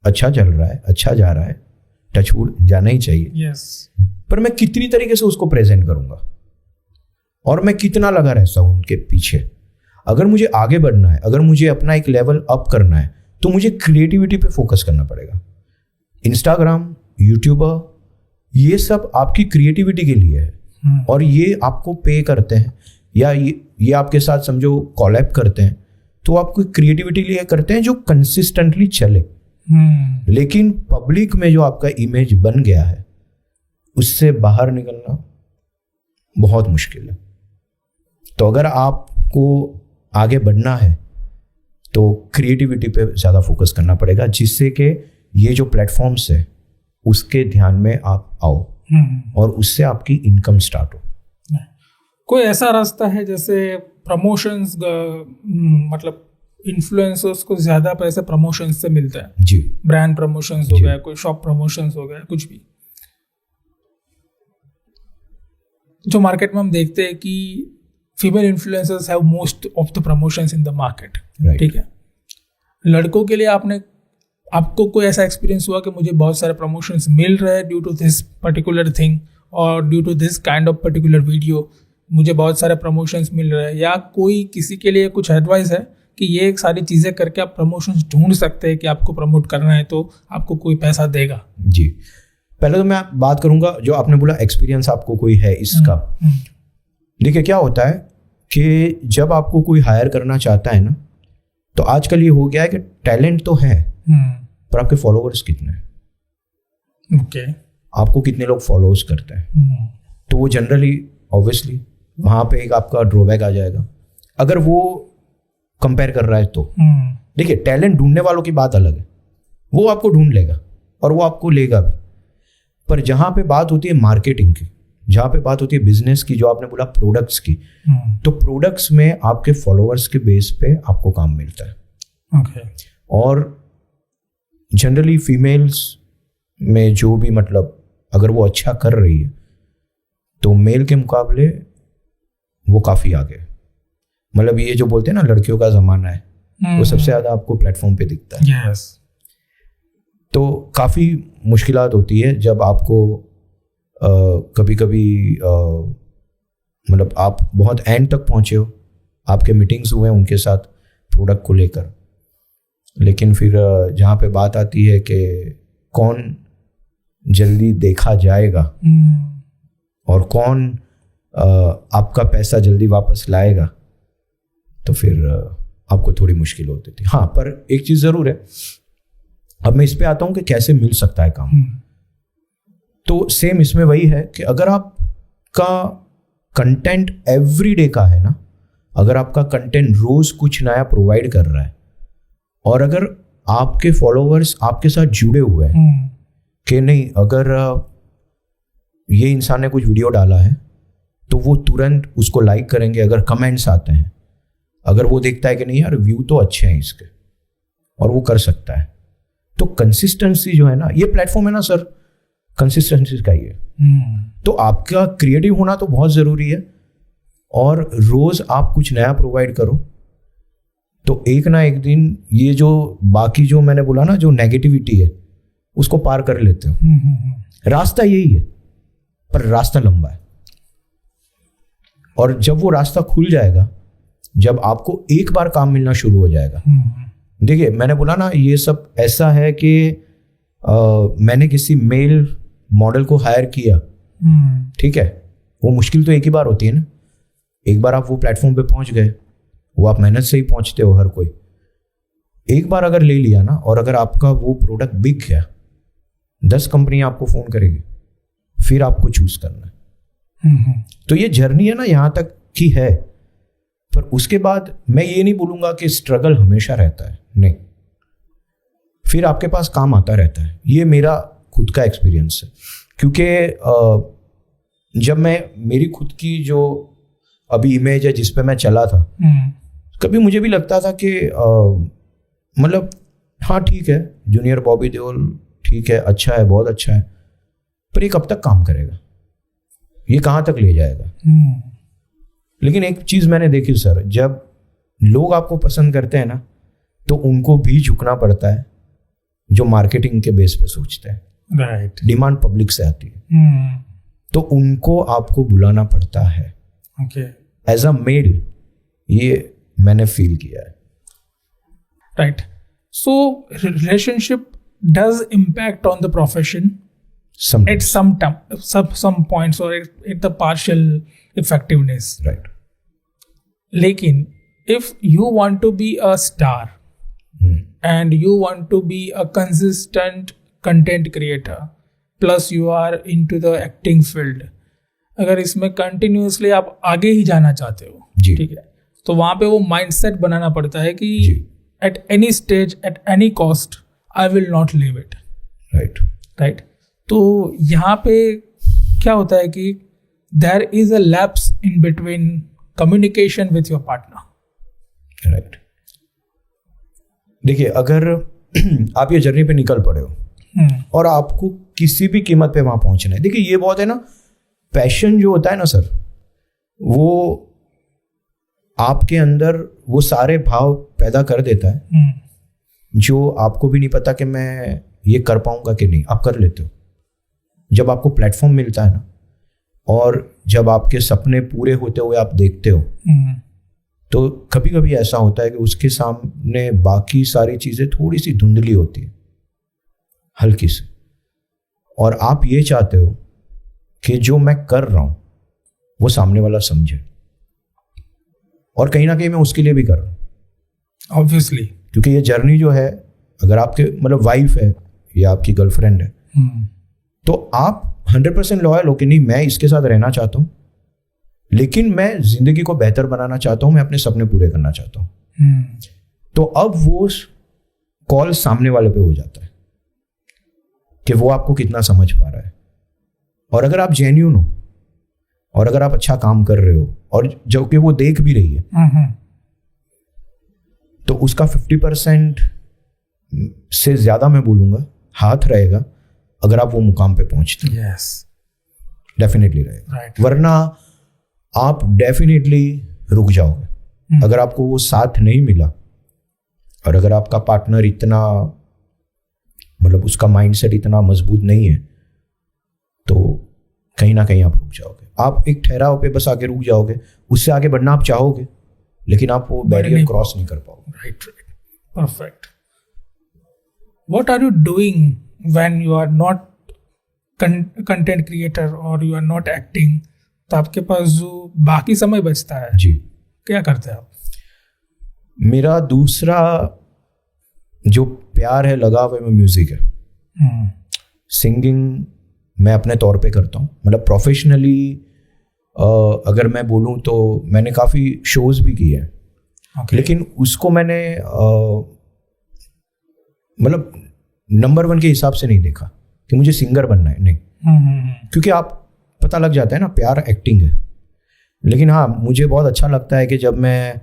अच्छा चल रहा है, अच्छा जा रहा है, टचवुड जाना ही चाहिए, पर मैं कितनी तरीके से उसको प्रेजेंट करूंगा और मैं कितना लगा रहता हूं उनके पीछे। अगर मुझे आगे बढ़ना है, अगर मुझे अपना एक लेवल अप करना है, तो मुझे क्रिएटिविटी पे फोकस करना पड़ेगा। इंस्टाग्राम, यूट्यूबर, ये सब आपकी क्रिएटिविटी के लिए है और ये आपको पे करते हैं, या ये आपके साथ समझो कोलैब करते हैं, तो आपको क्रिएटिविटी लिए करते हैं जो कंसिस्टेंटली चले। लेकिन पब्लिक में जो आपका इमेज बन गया है, उससे बाहर निकलना बहुत मुश्किल है। तो अगर आपको आगे बढ़ना है तो क्रिएटिविटी पे ज़्यादा फोकस करना पड़ेगा, जिससे कि ये जो प्लेटफॉर्म्स है उसके ध्यान में आप आओ और उससे आपकी इनकम स्टार्ट हो। कोई ऐसा रास्ता है जैसे प्रमोशंस, मतलब इन्फ्लुएंसर्स को ज़्यादा पैसे प्रमोशंस से मिलता है? जी, ब्रांड प्रमोशंस हो गया, कोई शॉप प्रमोशंस हो गया, कुछ भी जो मार्केट में हम देखते हैं कि female influencers have most of the promotions in the market, ठीक है। लड़कों के लिए आपको कोई ऐसा एक्सपीरियंस हुआ कि मुझे बहुत सारे प्रमोशंस मिल रहे हैं due to this particular thing और due to this kind of particular video, मुझे बहुत सारे प्रमोशंस मिल रहे हैं? या कोई किसी के लिए कुछ एडवाइस है कि ये एक सारी चीज़ें करके आप प्रमोशंस ढूंढ सकते हैं कि आपको प्रमोट करना है तो आपको कोई पैसा देगा? जी, पहले तो मैं बात करूंगा जो आपने बोला एक्सपीरियंस आपको कोई है इसका। देखिए क्या होता है कि जब आपको कोई हायर करना चाहता है ना, तो आजकल ये हो गया है कि टैलेंट तो है, पर आपके फॉलोअर्स कितने हैं, ओके, आपको कितने लोग फॉलोअर्स करते हैं, तो वो जनरली ऑब्वियसली वहाँ पे एक आपका ड्रॉबैक आ जाएगा अगर वो कंपेयर कर रहा है तो। देखिए टैलेंट ढूंढने वालों की बात अलग है, वो आपको ढूंढ लेगा और वो आपको लेगा भी, पर जहाँ पे बात होती है मार्केटिंग की, जहाँ पे बात होती है बिजनेस की, जो आपने बोला प्रोडक्ट्स की, तो प्रोडक्ट्स में आपके फॉलोअर्स के बेस पे आपको काम मिलता है। ओके। और जनरली फीमेल्स में जो भी मतलब अगर वो अच्छा कर रही है तो मेल के मुकाबले वो काफ़ी आगे है। मतलब ये जो बोलते हैं ना लड़कियों का ज़माना है, वो सबसे ज़्यादा आपको प्लेटफॉर्म पे दिखता है। yes. तो काफ़ी मुश्किलात होती है जब आपको कभी कभी मतलब आप बहुत एंड तक पहुँचे हो, आपके मीटिंग्स हुए हैं उनके साथ प्रोडक्ट को लेकर, लेकिन फिर जहाँ पे बात आती है कि कौन जल्दी देखा जाएगा और कौन आपका पैसा जल्दी वापस लाएगा, तो फिर आपको थोड़ी मुश्किल होती थी। हाँ, पर एक चीज़ ज़रूर है, अब मैं इस पे आता हूँ कि कैसे मिल सकता है काम। तो सेम इसमें वही है कि अगर आपका कंटेंट एवरीडे का है ना, अगर आपका कंटेंट रोज कुछ नया प्रोवाइड कर रहा है और अगर आपके फॉलोअर्स आपके साथ जुड़े हुए हैं कि नहीं, अगर ये इंसान ने कुछ वीडियो डाला है तो वो तुरंत उसको लाइक करेंगे, अगर कमेंट्स आते हैं, अगर वो देखता है कि नहीं यार व्यू तो अच्छे हैं इसके और वो कर सकता है, तो कंसिस्टेंसी जो है ना, ये प्लेटफॉर्म है ना सर, कंसिस्टेंसी का ही है। तो आपका क्रिएटिव होना तो बहुत ज़रूरी है और रोज़ आप कुछ नया प्रोवाइड करो, तो एक ना एक दिन ये जो बाकी जो मैंने बोला ना जो नेगेटिविटी है उसको पार कर लेते हो। रास्ता यही है, पर रास्ता लंबा है और जब वो रास्ता खुल जाएगा, जब आपको एक बार काम मिलना शुरू हो जाएगा। देखिए मैंने बोला ना ये सब ऐसा है कि मैंने किसी मेल मॉडल को हायर किया, ठीक है, वो मुश्किल तो एक ही बार होती है ना, एक बार आप वो प्लेटफॉर्म पे पहुंच गए, वो आप मेहनत से ही पहुंचते हो हर कोई, एक बार अगर ले लिया ना और अगर आपका वो प्रोडक्ट बिक गया, 10 कंपनी आपको फोन करेगी, फिर आपको चूज करना है। तो ये जर्नी है ना यहाँ तक की है, पर उसके बाद मैं ये नहीं बोलूंगा कि स्ट्रगल हमेशा रहता है, नहीं, फिर आपके पास काम आता रहता है। ये मेरा खुद का एक्सपीरियंस है, क्योंकि जब मैं मेरी खुद की जो अभी इमेज है जिस पे मैं चला था, कभी मुझे भी लगता था कि मतलब हाँ ठीक है, जूनियर बॉबी देओल ठीक है, अच्छा है, बहुत अच्छा है, पर ये कब तक काम करेगा, ये कहाँ तक ले जाएगा। लेकिन एक चीज मैंने देखी सर, जब लोग आपको पसंद करते हैं ना, तो उनको भी झुकना पड़ता है जो मार्केटिंग के बेस पे सोचते हैं। राइट। डिमांड पब्लिक से आती है, तो उनको आपको बुलाना पड़ता है। ओके। एज अ मेल ये मैंने फील किया है। Right. So relationship does impact on the profession at some points or at the partial effectiveness. Right. लेकिन if you want to be a star and you want to be a consistent content creator plus you are into the acting field, अगर इसमें continuously आप आगे ही जाना चाहते हो, ठीक है, तो वहाँ पे वो mindset बनाना पड़ता है कि at any stage, at any cost, I will not leave it. Right. तो यहाँ पे क्या होता है कि there is a lapse in between communication with your partner. Right. देखिए, अगर आप ये जर्नी पे निकल पड़े हो और आपको किसी भी कीमत पे वहां पहुंचना है, देखिए ये बहुत है ना, पैशन जो होता है ना सर, वो आपके अंदर वो सारे भाव पैदा कर देता है जो आपको भी नहीं पता कि मैं ये कर पाऊंगा कि नहीं, आप कर लेते हो। जब आपको प्लेटफॉर्म मिलता है ना, और जब आपके सपने पूरे होते हुए आप देखते हो, तो कभी कभी ऐसा होता है कि उसके सामने बाकी सारी चीजें थोड़ी सी धुंधली होती है, हल्की सी, और आप ये चाहते हो कि जो मैं कर रहा हूं वो सामने वाला समझे, और कहीं ना कहीं मैं उसके लिए भी कर रहा हूं ऑब्वियसली, क्योंकि ये जर्नी जो है, अगर आपके मतलब वाइफ है या आपकी गर्लफ्रेंड है, तो आप 100% लॉयल हो कि नहीं, मैं इसके साथ रहना चाहता हूं, लेकिन मैं जिंदगी को बेहतर बनाना चाहता हूं, मैं अपने सपने पूरे करना चाहता हूं। तो अब वो कॉल सामने वाले पे हो जाता है कि वो आपको कितना समझ पा रहा है, और अगर आप जेन्युइन हो और अगर आप अच्छा काम कर रहे हो और जो कि वो देख भी रही है, तो उसका 50% से ज्यादा मैं बोलूंगा हाथ रहेगा अगर आप वो मुकाम पे पहुंचते हैं। यस, डेफिनेटली रहेगा। राइट। वरना आप डेफिनेटली रुक जाओगे। अगर आपको वो साथ नहीं मिला, और अगर आपका पार्टनर इतना मतलब उसका माइंडसेट इतना मजबूत नहीं है, तो कहीं ना कहीं आप रुक जाओगे। आप एक ठहराव पे बस आके रुक जाओगे, उससे आगे बढ़ना आप चाहोगे, लेकिन आप वो बैरियर क्रॉस नहीं कर पाओगे। Right, perfect. What are you doing when you are not content creator or you are not acting? तो आपके पास जो बाकी समय बचता है, जी, क्या करते हैं आप? मेरा दूसरा जो प्यार है, लगाव है, वो म्यूजिक है। सिंगिंग मैं अपने तौर पे करता हूँ, मतलब प्रोफेशनली अगर मैं बोलूँ तो मैंने काफ़ी शोज भी किए हैं। Okay. लेकिन उसको मैंने मतलब नंबर 1 के हिसाब से नहीं देखा कि मुझे सिंगर बनना है, नहीं। क्योंकि आप पता लग जाता है ना, प्यार एक्टिंग है। लेकिन हाँ, मुझे बहुत अच्छा लगता है कि जब मैं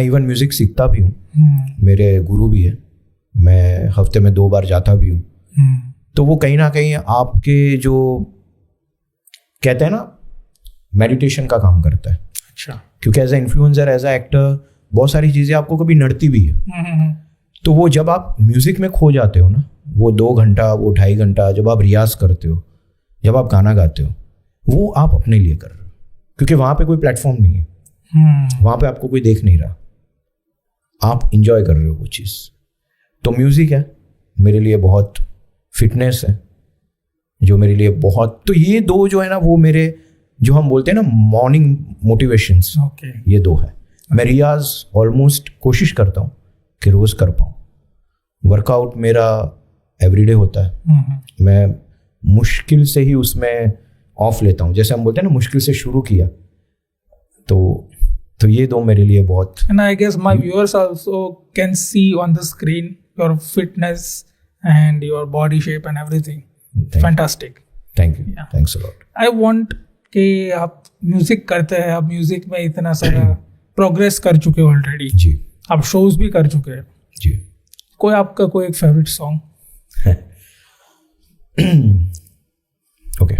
इवन म्यूजिक सीखता भी हूँ, मेरे गुरु भी है, मैं हफ्ते में 2 बार जाता भी हूँ, तो वो कहीं ना कहीं आपके जो कहते हैं ना मेडिटेशन का काम करता है। अच्छा। क्योंकि as a influencer, as a actor, बहुत सारी चीज़ें आपको कभी नड़ती भी है। तो वो जब आप म्यूजिक में खो जाते हो ना, वो 2 घंटा, वो 2.5 घंटा जब आप रियाज करते हो, जब आप गाना गाते हो, वो आप अपने लिए कर रहे हो, क्योंकि वहाँ पे कोई प्लेटफॉर्म नहीं है, वहाँ पे आपको कोई देख नहीं रहा, आप इंजॉय कर रहे हो वो चीज़। तो म्यूजिक है मेरे लिए बहुत, फिटनेस है जो मेरे लिए बहुत, तो ये 2 जो है ना, वो मेरे जो हम बोलते हैं ना मॉर्निंग मोटिवेशंस, ये 2 है। मैं रियाज ऑलमोस्ट कोशिश करता हूँ कि रोज कर पाऊँ। वर्कआउट मेरा एवरीडे होता है, मैं मुश्किल से ही उसमें ऑफ लेता हूँ, जैसे हम बोलते हैं ना मुश्किल से शुरू किया, तो ये 2 मेरे लिए बहुत। And I guess my viewers also can see on the screen your fitness and your body shape and everything. Fantastic. Thank you. Yeah. Thanks a lot. I want कि आप म्यूजिक करते हैं, आप म्यूजिक में इतना सारा प्रोग्रेस कर चुके हो ऑलरेडी, जी आप शोज भी कर चुके हैं, जी। कोई आपका कोई एक फेवरेट सॉन्ग? ओके।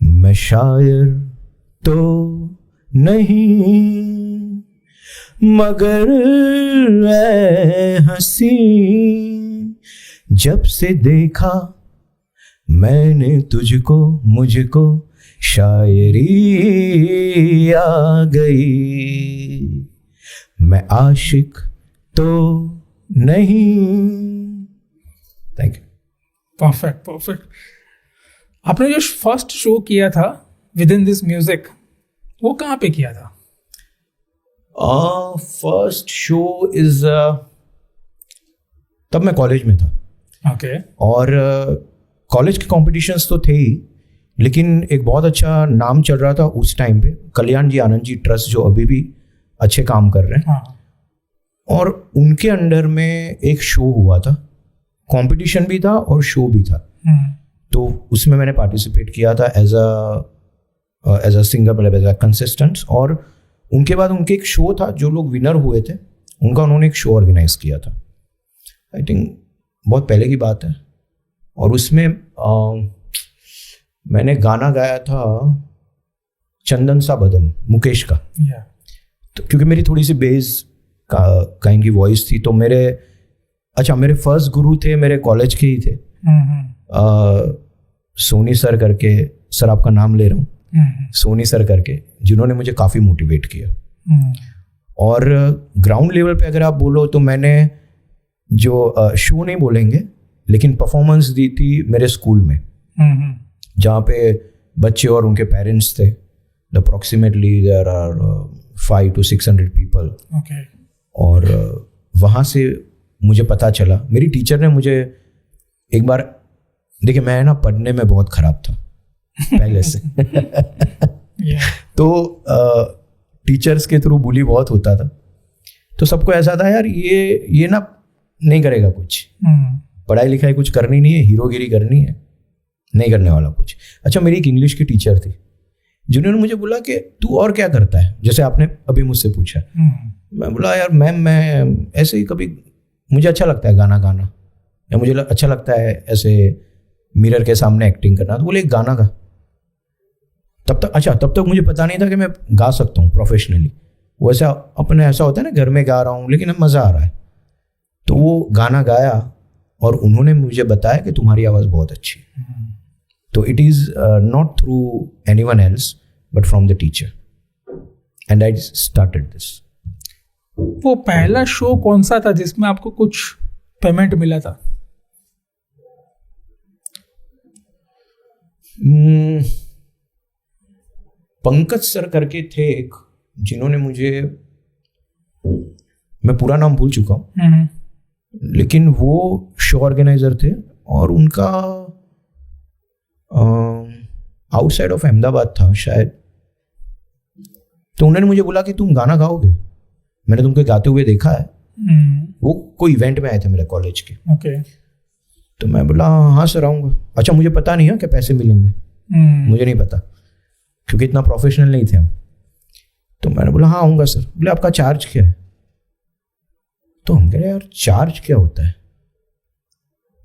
मैं शायर तो नहीं मगर ऐ हंसी, जब से देखा मैंने तुझको मुझको शायरी आ गई। मैं आशिक तो नहीं। Thank you. Perfect perfect. आपने जो फर्स्ट शो किया था विद इन दिस म्यूजिक, वो कहाँ पे किया था? फर्स्ट शो इज तब मैं कॉलेज में था। ओके। और कॉलेज के कॉम्पिटिशन्स तो थे ही, लेकिन एक बहुत अच्छा नाम चल रहा था उस टाइम पे, कल्याण जी आनंद जी ट्रस्ट, जो अभी भी अच्छे काम कर रहे हैं। हाँ। और उनके अंडर में एक शो हुआ था, कंपटीशन भी था और शो भी था। तो उसमें मैंने पार्टिसिपेट किया था एज अ सिंगर, मतलब एज अ कंसिस्टेंट। और उनके बाद उनके एक शो था, जो लोग विनर हुए थे उनका उन्होंने एक शो ऑर्गेनाइज किया था। आई थिंक बहुत पहले की बात है। और उसमें मैंने गाना गाया था चंदन सा बदन, मुकेश का। तो क्योंकि मेरी थोड़ी सी बेस काइंड की वॉइस थी, तो मेरे फर्स्ट गुरु थे, मेरे कॉलेज के ही थे, सोनी सर करके, सर आपका नाम ले रहा हूँ, सोनी सर करके, जिन्होंने मुझे काफ़ी मोटिवेट किया। और ग्राउंड लेवल पे अगर आप बोलो तो मैंने जो शो नहीं बोलेंगे, लेकिन परफॉर्मेंस दी थी मेरे स्कूल में, जहाँ पे बच्चे और उनके पेरेंट्स थे। Approximately there are 500 to 600 people. और वहाँ से मुझे पता चला, मेरी टीचर ने मुझे एक बार, देखिए मैं ना पढ़ने में बहुत ख़राब था पहले से तो टीचर्स के थ्रू बुली बहुत होता था। तो सबको ऐसा था यार ये ना नहीं करेगा कुछ, पढ़ाई लिखाई कुछ करनी नहीं है, हीरोगिरी करनी है, नहीं करने वाला कुछ। अच्छा, मेरी एक इंग्लिश की टीचर थी जिन्होंने मुझे बोला कि तू और क्या करता है, जैसे आपने अभी मुझसे पूछा। मैं बोला यार मैम मैं ऐसे ही कभी, मुझे अच्छा लगता है गाना गाना, या मुझे अच्छा लगता है ऐसे मिरर के सामने एक्टिंग करना। तो बोले एक गाना गा। तब तक मुझे पता नहीं था कि मैं गा सकता हूँ प्रोफेशनली। वैसे अपने ऐसा होता है ना, घर में गा रहा हूँ लेकिन अब मज़ा आ रहा है। तो वो गाना गाया और उन्होंने मुझे बताया कि तुम्हारी आवाज़ बहुत अच्छी है। तो it is not through anyone else but from the teacher, and I started this. वो पहला शो कौन सा था जिसमें आपको कुछ पेमेंट मिला था? पंकज सर करके थे एक, जिन्होंने मुझे, मैं पूरा नाम भूल चुका हूँ, लेकिन वो शो ऑर्गेनाइजर थे और उनका आउटसाइड ऑफ अहमदाबाद था शायद। तो उन्होंने मुझे बोला कि तुम गाना गाओगे, मैंने तुमको गाते हुए देखा है। वो कोई इवेंट में आए थे मेरे कॉलेज के। तो मैं बोला हाँ सर आऊँगा। अच्छा, मुझे पता नहीं है कि पैसे मिलेंगे, मुझे नहीं पता क्योंकि इतना प्रोफेशनल नहीं थे हम। तो मैंने बोला हाँ आऊँगा सर। बोले आपका चार्ज क्या है? तो हम कह रहे यार चार्ज क्या होता है?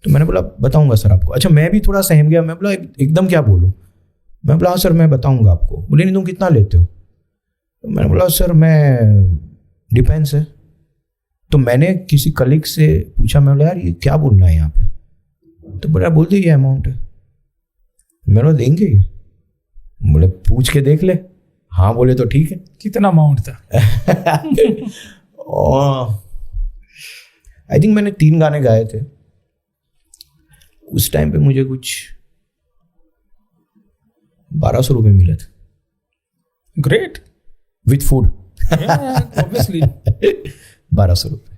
तो मैंने बोला बताऊँगा सर आपको। अच्छा, मैं भी थोड़ा सहम गया। मैं बोला एकदम क्या बोलूँ? मैं बोला हाँ सर मैं बताऊँगा आपको। बोले नहीं तुम कितना लेते हो? तो मैंने बोला सर मैं डिपेंड्स है। तो मैंने किसी कलीग से पूछा, मैं बोला यार ये क्या बोलना है यहाँ पे? तो बोला बोल दे ये अमाउंट है। मैंने बोला देंगे? बोले पूछ के देख ले। हाँ बोले तो ठीक है। कितना अमाउंट था? आई थिंक मैंने 3 गाने गाए थे उस टाइम पे, मुझे कुछ 1200 रुपये मिले थे। ग्रेट। With food. ऑब्वियसली 1200 रुपये।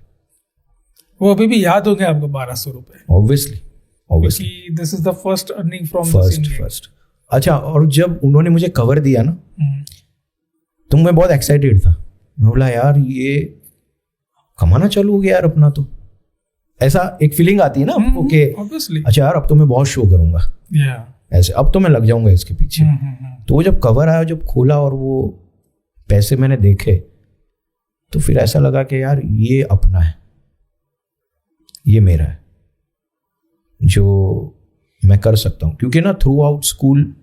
वो अभी भी याद होंगे आपको 1200 रुपये? Obviously this is the first earning from first. अच्छा, और जब उन्होंने मुझे कवर दिया ना, तो मैं बहुत एक्साइटेड था। मैं बोला यार ये कमाना चालू हो गया यार अपना। तो ऐसा एक फीलिंग आती है ना आपको कि अच्छा यार अब तो मैं बहुत शो करूंगा। ऐसे, अब तो मैं लग जाऊंगा इसके पीछे। तो वो जब कवर आया, जब खोला और वो पैसे मैंने देखे, तो फिर ऐसा लगा कि यार ये अपना है, ये मेरा है, जो मैं कर सकता हूं। क्योंकि ना थ्रू आउट स्कूल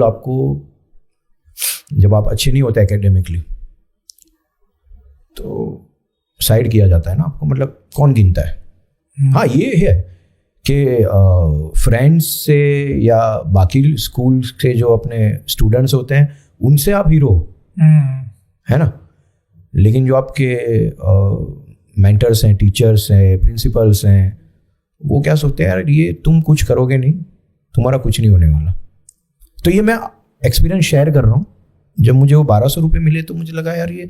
आपको, जब आप अच्छे नहीं होते एकेडमिकली, तो साइड किया जाता है ना आपको, मतलब कौन गिनता है। हाँ, ये है कि फ्रेंड्स से या बाकी स्कूल से जो अपने स्टूडेंट्स होते हैं उनसे आप हीरो है ना, लेकिन जो आपके मेंटर्स हैं, टीचर्स हैं, प्रिंसिपल्स हैं, वो क्या सोचते हैं, यार ये तुम कुछ करोगे नहीं, तुम्हारा कुछ नहीं होने वाला। तो ये मैं एक्सपीरियंस शेयर कर रहा हूँ। जब मुझे वो 1200 रुपये मिले तो मुझे लगा यार ये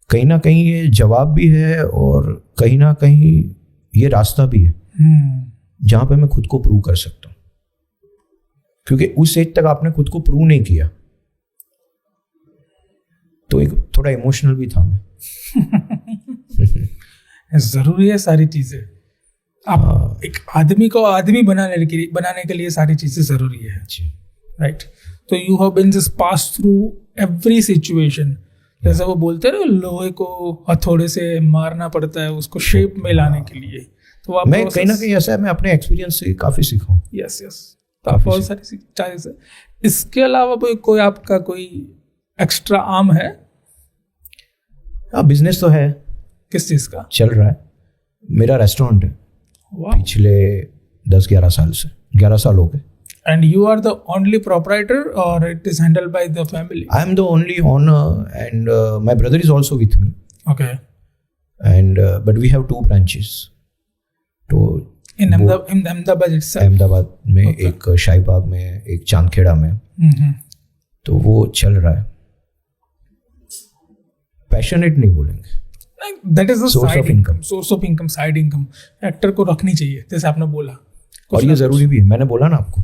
कहीं ना कहीं ये जवाब भी है और कहीं ना कहीं ये रास्ता भी है जहाँ पे मैं खुद को प्रूव कर सकता हूँ। क्योंकि उस एज तक आपने खुद को प्रूव नहीं किया, तो एक थोड़ा इमोशनल भी था मैं। जरूरी है सारी चीजें, आप एक आदमी को आदमी बनाने के लिए सारी चीजें जरूरी है, राइट। तो you have been just pass through every situation. जैसा वो बोलते हैं, लोहे को हथौड़े से मारना पड़ता है उसको शेप में लाने के लिए। तो आप मैं कहीं ना कहीं ऐसा है, मैं अपने एक्सपीरियंस से काफी सीखा हूँ। यस, तो आप बहुत सारी चीजें। इसके अलावा कोई आपका कोई एक्स्ट्रा आर्म है? बिजनेस तो है। किस चीज का? चल रहा है, मेरा रेस्टोरेंट है। पिछले 10-11 साल से 11 साल हो गए। And you are the only proprietor or it is handled by the family? I am the only owner and my brother is also with me. Okay. And but we have 2 branches. तो in Ahmedabad itself? Ahmedabad में एक शाहीबाग में, एक चांदखेड़ा में। तो वो चल रहा है। पैशनेट नहीं बोलेंगे। That is the source of income. Source of income, side income. Actor को रखनी चाहिए, जैसे आपने बोला। और ये जरूरी भी है। मैंने बोला ना आपको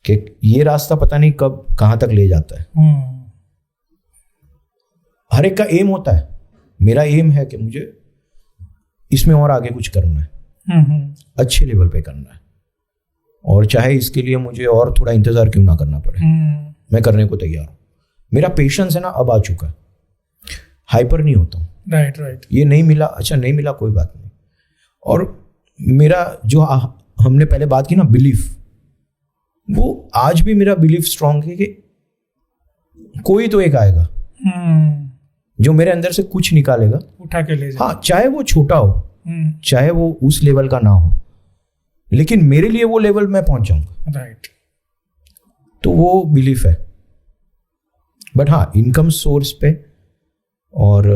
कि ये रास्ता पता नहीं कब कहाँ तक ले जाता है। हर एक का एम होता है। मेरा एम है कि मुझे इसमें और आगे कुछ करना है, अच्छे लेवल पे करना है, और चाहे इसके लिए मुझे और थोड़ा इंतजार क्यों ना करना पड़े, मैं करने को तैयार हूँ। मेरा पेशेंस है ना अब आ चुका है, हाइपर नहीं होता हूँ। राइट। ये नहीं मिला, अच्छा नहीं मिला, कोई बात नहीं। और मेरा जो हमने पहले बात की ना, बिलीफ, वो आज भी मेरा बिलीफ स्ट्रांग है कि कोई तो एक आएगा जो मेरे अंदर से कुछ निकालेगा, उठा के ले जाए। हाँ, चाहे वो छोटा हो, चाहे वो उस लेवल का ना हो, लेकिन मेरे लिए वो लेवल मैं पहुंच जाऊंगा। राइट। तो वो बिलीफ है। बट हाँ, इनकम सोर्स पे, और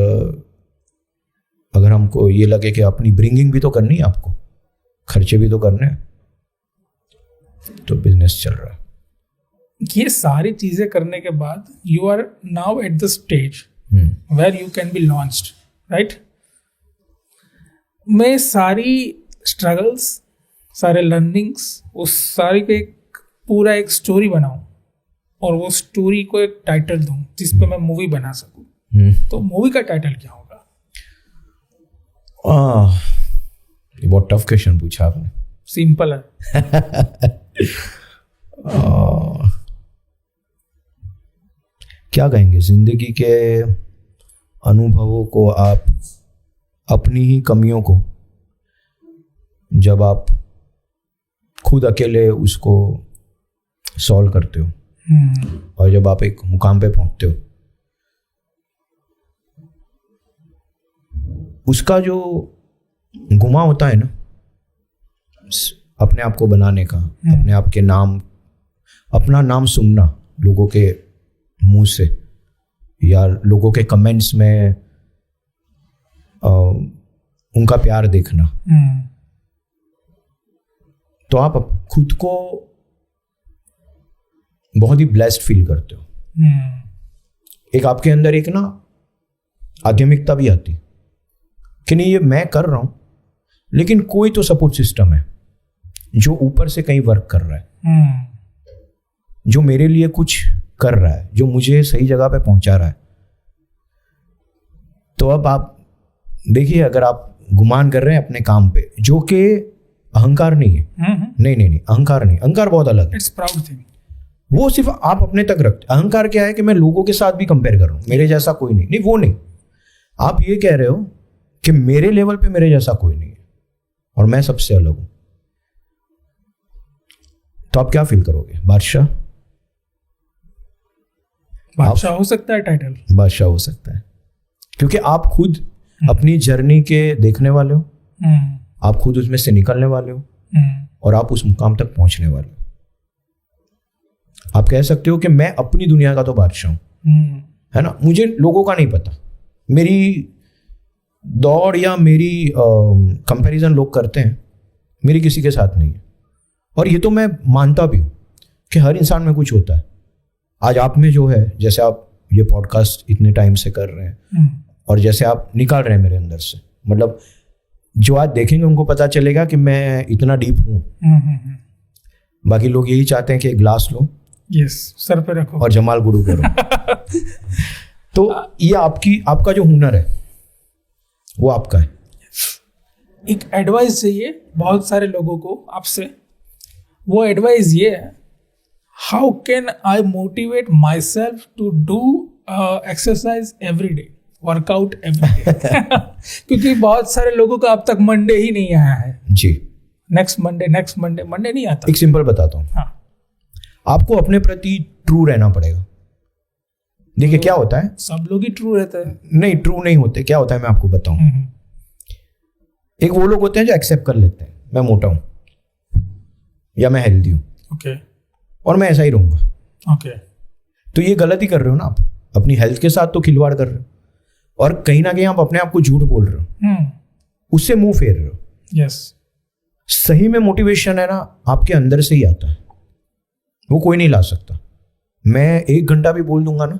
अगर हमको ये लगे कि अपनी ब्रिंगिंग भी तो करनी है, आपको खर्चे भी तो करने हैं, तो बिजनेस चल रहा है। ये सारी चीजें करने के बाद you are now at the stage where you can be launched, right. मैं सारी स्ट्रगल्स, सारे लर्निंग्स, उस सारी को पूरा एक स्टोरी बनाऊं और वो स्टोरी को एक टाइटल दूं जिस पे मैं मूवी बना सकूं। तो मूवी का टाइटल क्या होगा? बहुत टफ क्वेश्चन पूछा आपने। सिंपल है। क्या कहेंगे, जिंदगी के अनुभवों को, आप अपनी ही कमियों को, जब आप खुद अकेले उसको सॉल्व करते हो और जब आप एक मुकाम पे पहुंचते हो, उसका जो गुमा होता है ना, अपने आप को बनाने का, अपने आप के नाम, अपना नाम सुनना लोगों के मुंह से या लोगों के कमेंट्स में, उनका प्यार देखना, तो आप खुद को बहुत ही ब्लेस्ड फील करते हो। एक आपके अंदर एक ना आध्यात्मिकता भी आती कि नहीं, ये मैं कर रहा हूं, लेकिन कोई तो सपोर्ट सिस्टम है जो ऊपर से कहीं वर्क कर रहा है, जो मेरे लिए कुछ कर रहा है, जो मुझे सही जगह पे पहुंचा रहा है। तो अब आप देखिए, अगर आप गुमान कर रहे हैं अपने काम पे, जो कि अहंकार नहीं है। नहीं, अहंकार नहीं, अहंकार बहुत अलग है। It's proud thing. वो सिर्फ आप अपने तक रखते। अहंकार क्या है कि मैं लोगों के साथ भी कंपेयर कर रहा हूं, मेरे जैसा कोई नहीं। नहीं, वो नहीं। आप ये कह रहे हो कि मेरे लेवल पे मेरे जैसा कोई नहीं है और मैं सबसे अलग हूं, तो आप क्या फील करोगे? बादशाह हो सकता है टाइटल, बादशाह हो सकता है, क्योंकि आप खुद अपनी जर्नी के देखने वाले हो, आप खुद उसमें से निकलने वाले हो और आप उस मुकाम तक पहुंचने वाले हो। आप कह सकते हो कि मैं अपनी दुनिया का तो बादशाह हूं, है ना, मुझे लोगों का नहीं पता, मेरी दौड़ या मेरी कंपैरिजन लोग करते हैं, मेरी किसी के साथ नहीं है। और ये तो मैं मानता भी हूं कि हर इंसान में कुछ होता है। आज आप में जो है, जैसे आप ये पॉडकास्ट इतने टाइम से कर रहे हैं और जैसे आप निकाल रहे हैं मेरे अंदर से, मतलब जो आज देखेंगे उनको पता चलेगा कि मैं इतना डीप हूं। बाकी लोग यही चाहते हैं कि एक ग्लास लो, यस, सर पे रखो और जमाल गुरु करो। तो ये आपका जो हुनर है वो आपका है। एक एडवाइस चाहिए बहुत सारे लोगों को आपसे। वो एडवाइस ये है, how can I motivate myself to do exercise every day, workout every day. क्योंकि बहुत सारे लोगों का अब तक मंडे ही नहीं आया है जी। नेक्स्ट मंडे नहीं आता। एक सिंपल बताता हूँ, हाँ, आपको अपने प्रति ट्रू रहना पड़ेगा। देखिए क्या होता है, सब लोग ही ट्रू रहते हैं। नहीं, ट्रू नहीं होते। क्या होता है मैं आपको बताऊं। एक वो लोग होते हैं जो एक्सेप्ट कर लेते हैं मैं मोटा हूं या मैं हेल्दी हूं, ओके, और मैं ऐसा ही रहूंगा। ओके, तो ये गलत ही कर रहे हो ना आप, अपनी हेल्थ के साथ तो खिलवाड़ कर रहे हो और कहीं ना कहीं आप अपने आप को झूठ बोल रहे हो, उससे मुंह फेर रहे हो। यस, सही में मोटिवेशन है ना आपके अंदर से ही आता है, वो कोई नहीं ला सकता। मैं 1 घंटा भी बोल दूंगा ना,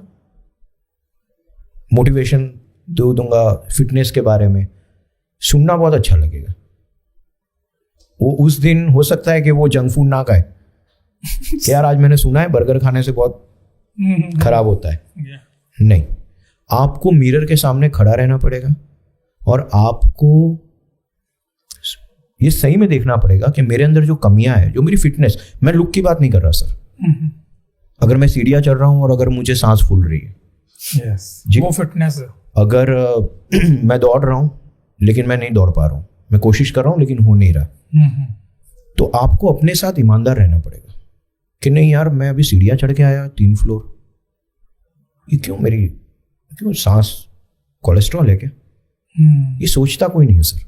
मोटिवेशन दे दूंगा फिटनेस के बारे में, सुनना बहुत अच्छा लगेगा। वो उस दिन हो सकता है कि वो जंक फूड ना खाए कि यार आज मैंने सुना है बर्गर खाने से बहुत खराब होता है। नहीं, आपको मिरर के सामने खड़ा रहना पड़ेगा और आपको ये सही में देखना पड़ेगा कि मेरे अंदर जो कमियां हैं, जो मेरी फिटनेस, मैं लुक की बात नहीं कर रहा सर, अगर मैं सीढ़ियां चढ़ रहा हूं और अगर मुझे सांस फूल रही है, जी, वो फिटनेस है। अगर मैं दौड़ रहा हूं लेकिन मैं नहीं दौड़ पा रहा हूं, मैं कोशिश कर रहा हूं लेकिन हो नहीं रहा, तो आपको अपने साथ ईमानदार रहना पड़ेगा कि नहीं यार मैं अभी सीढ़ियां चढ़ के आया 3 फ्लोर, ये क्यों सांस, कोलेस्ट्रॉल है क्या? ये सोचता कोई नहीं है सर।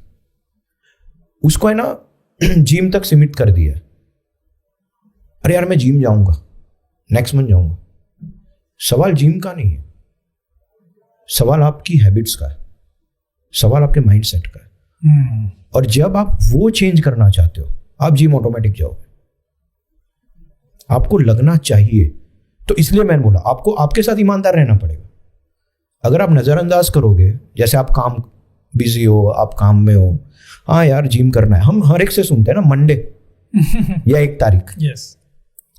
उसको है ना जिम तक सीमित कर दिया। अरे यार मैं जिम जाऊंगा, नेक्स्ट मंथ जाऊंगा। सवाल जिम का नहीं है, सवाल आपकी हैबिट्स का है, सवाल आपके माइंडसेट का है। और जब आप वो चेंज करना चाहते हो, आप जिम ऑटोमेटिक जाओगे, आपको लगना चाहिए। तो इसलिए मैंने बोला आपको आपके साथ ईमानदार रहना पड़ेगा। अगर आप नजरअंदाज करोगे, जैसे आप काम बिजी हो, आप काम में हो, हाँ यार जिम करना है, हम हर एक से सुनते हैं ना मंडे या 1 तारीख, यस,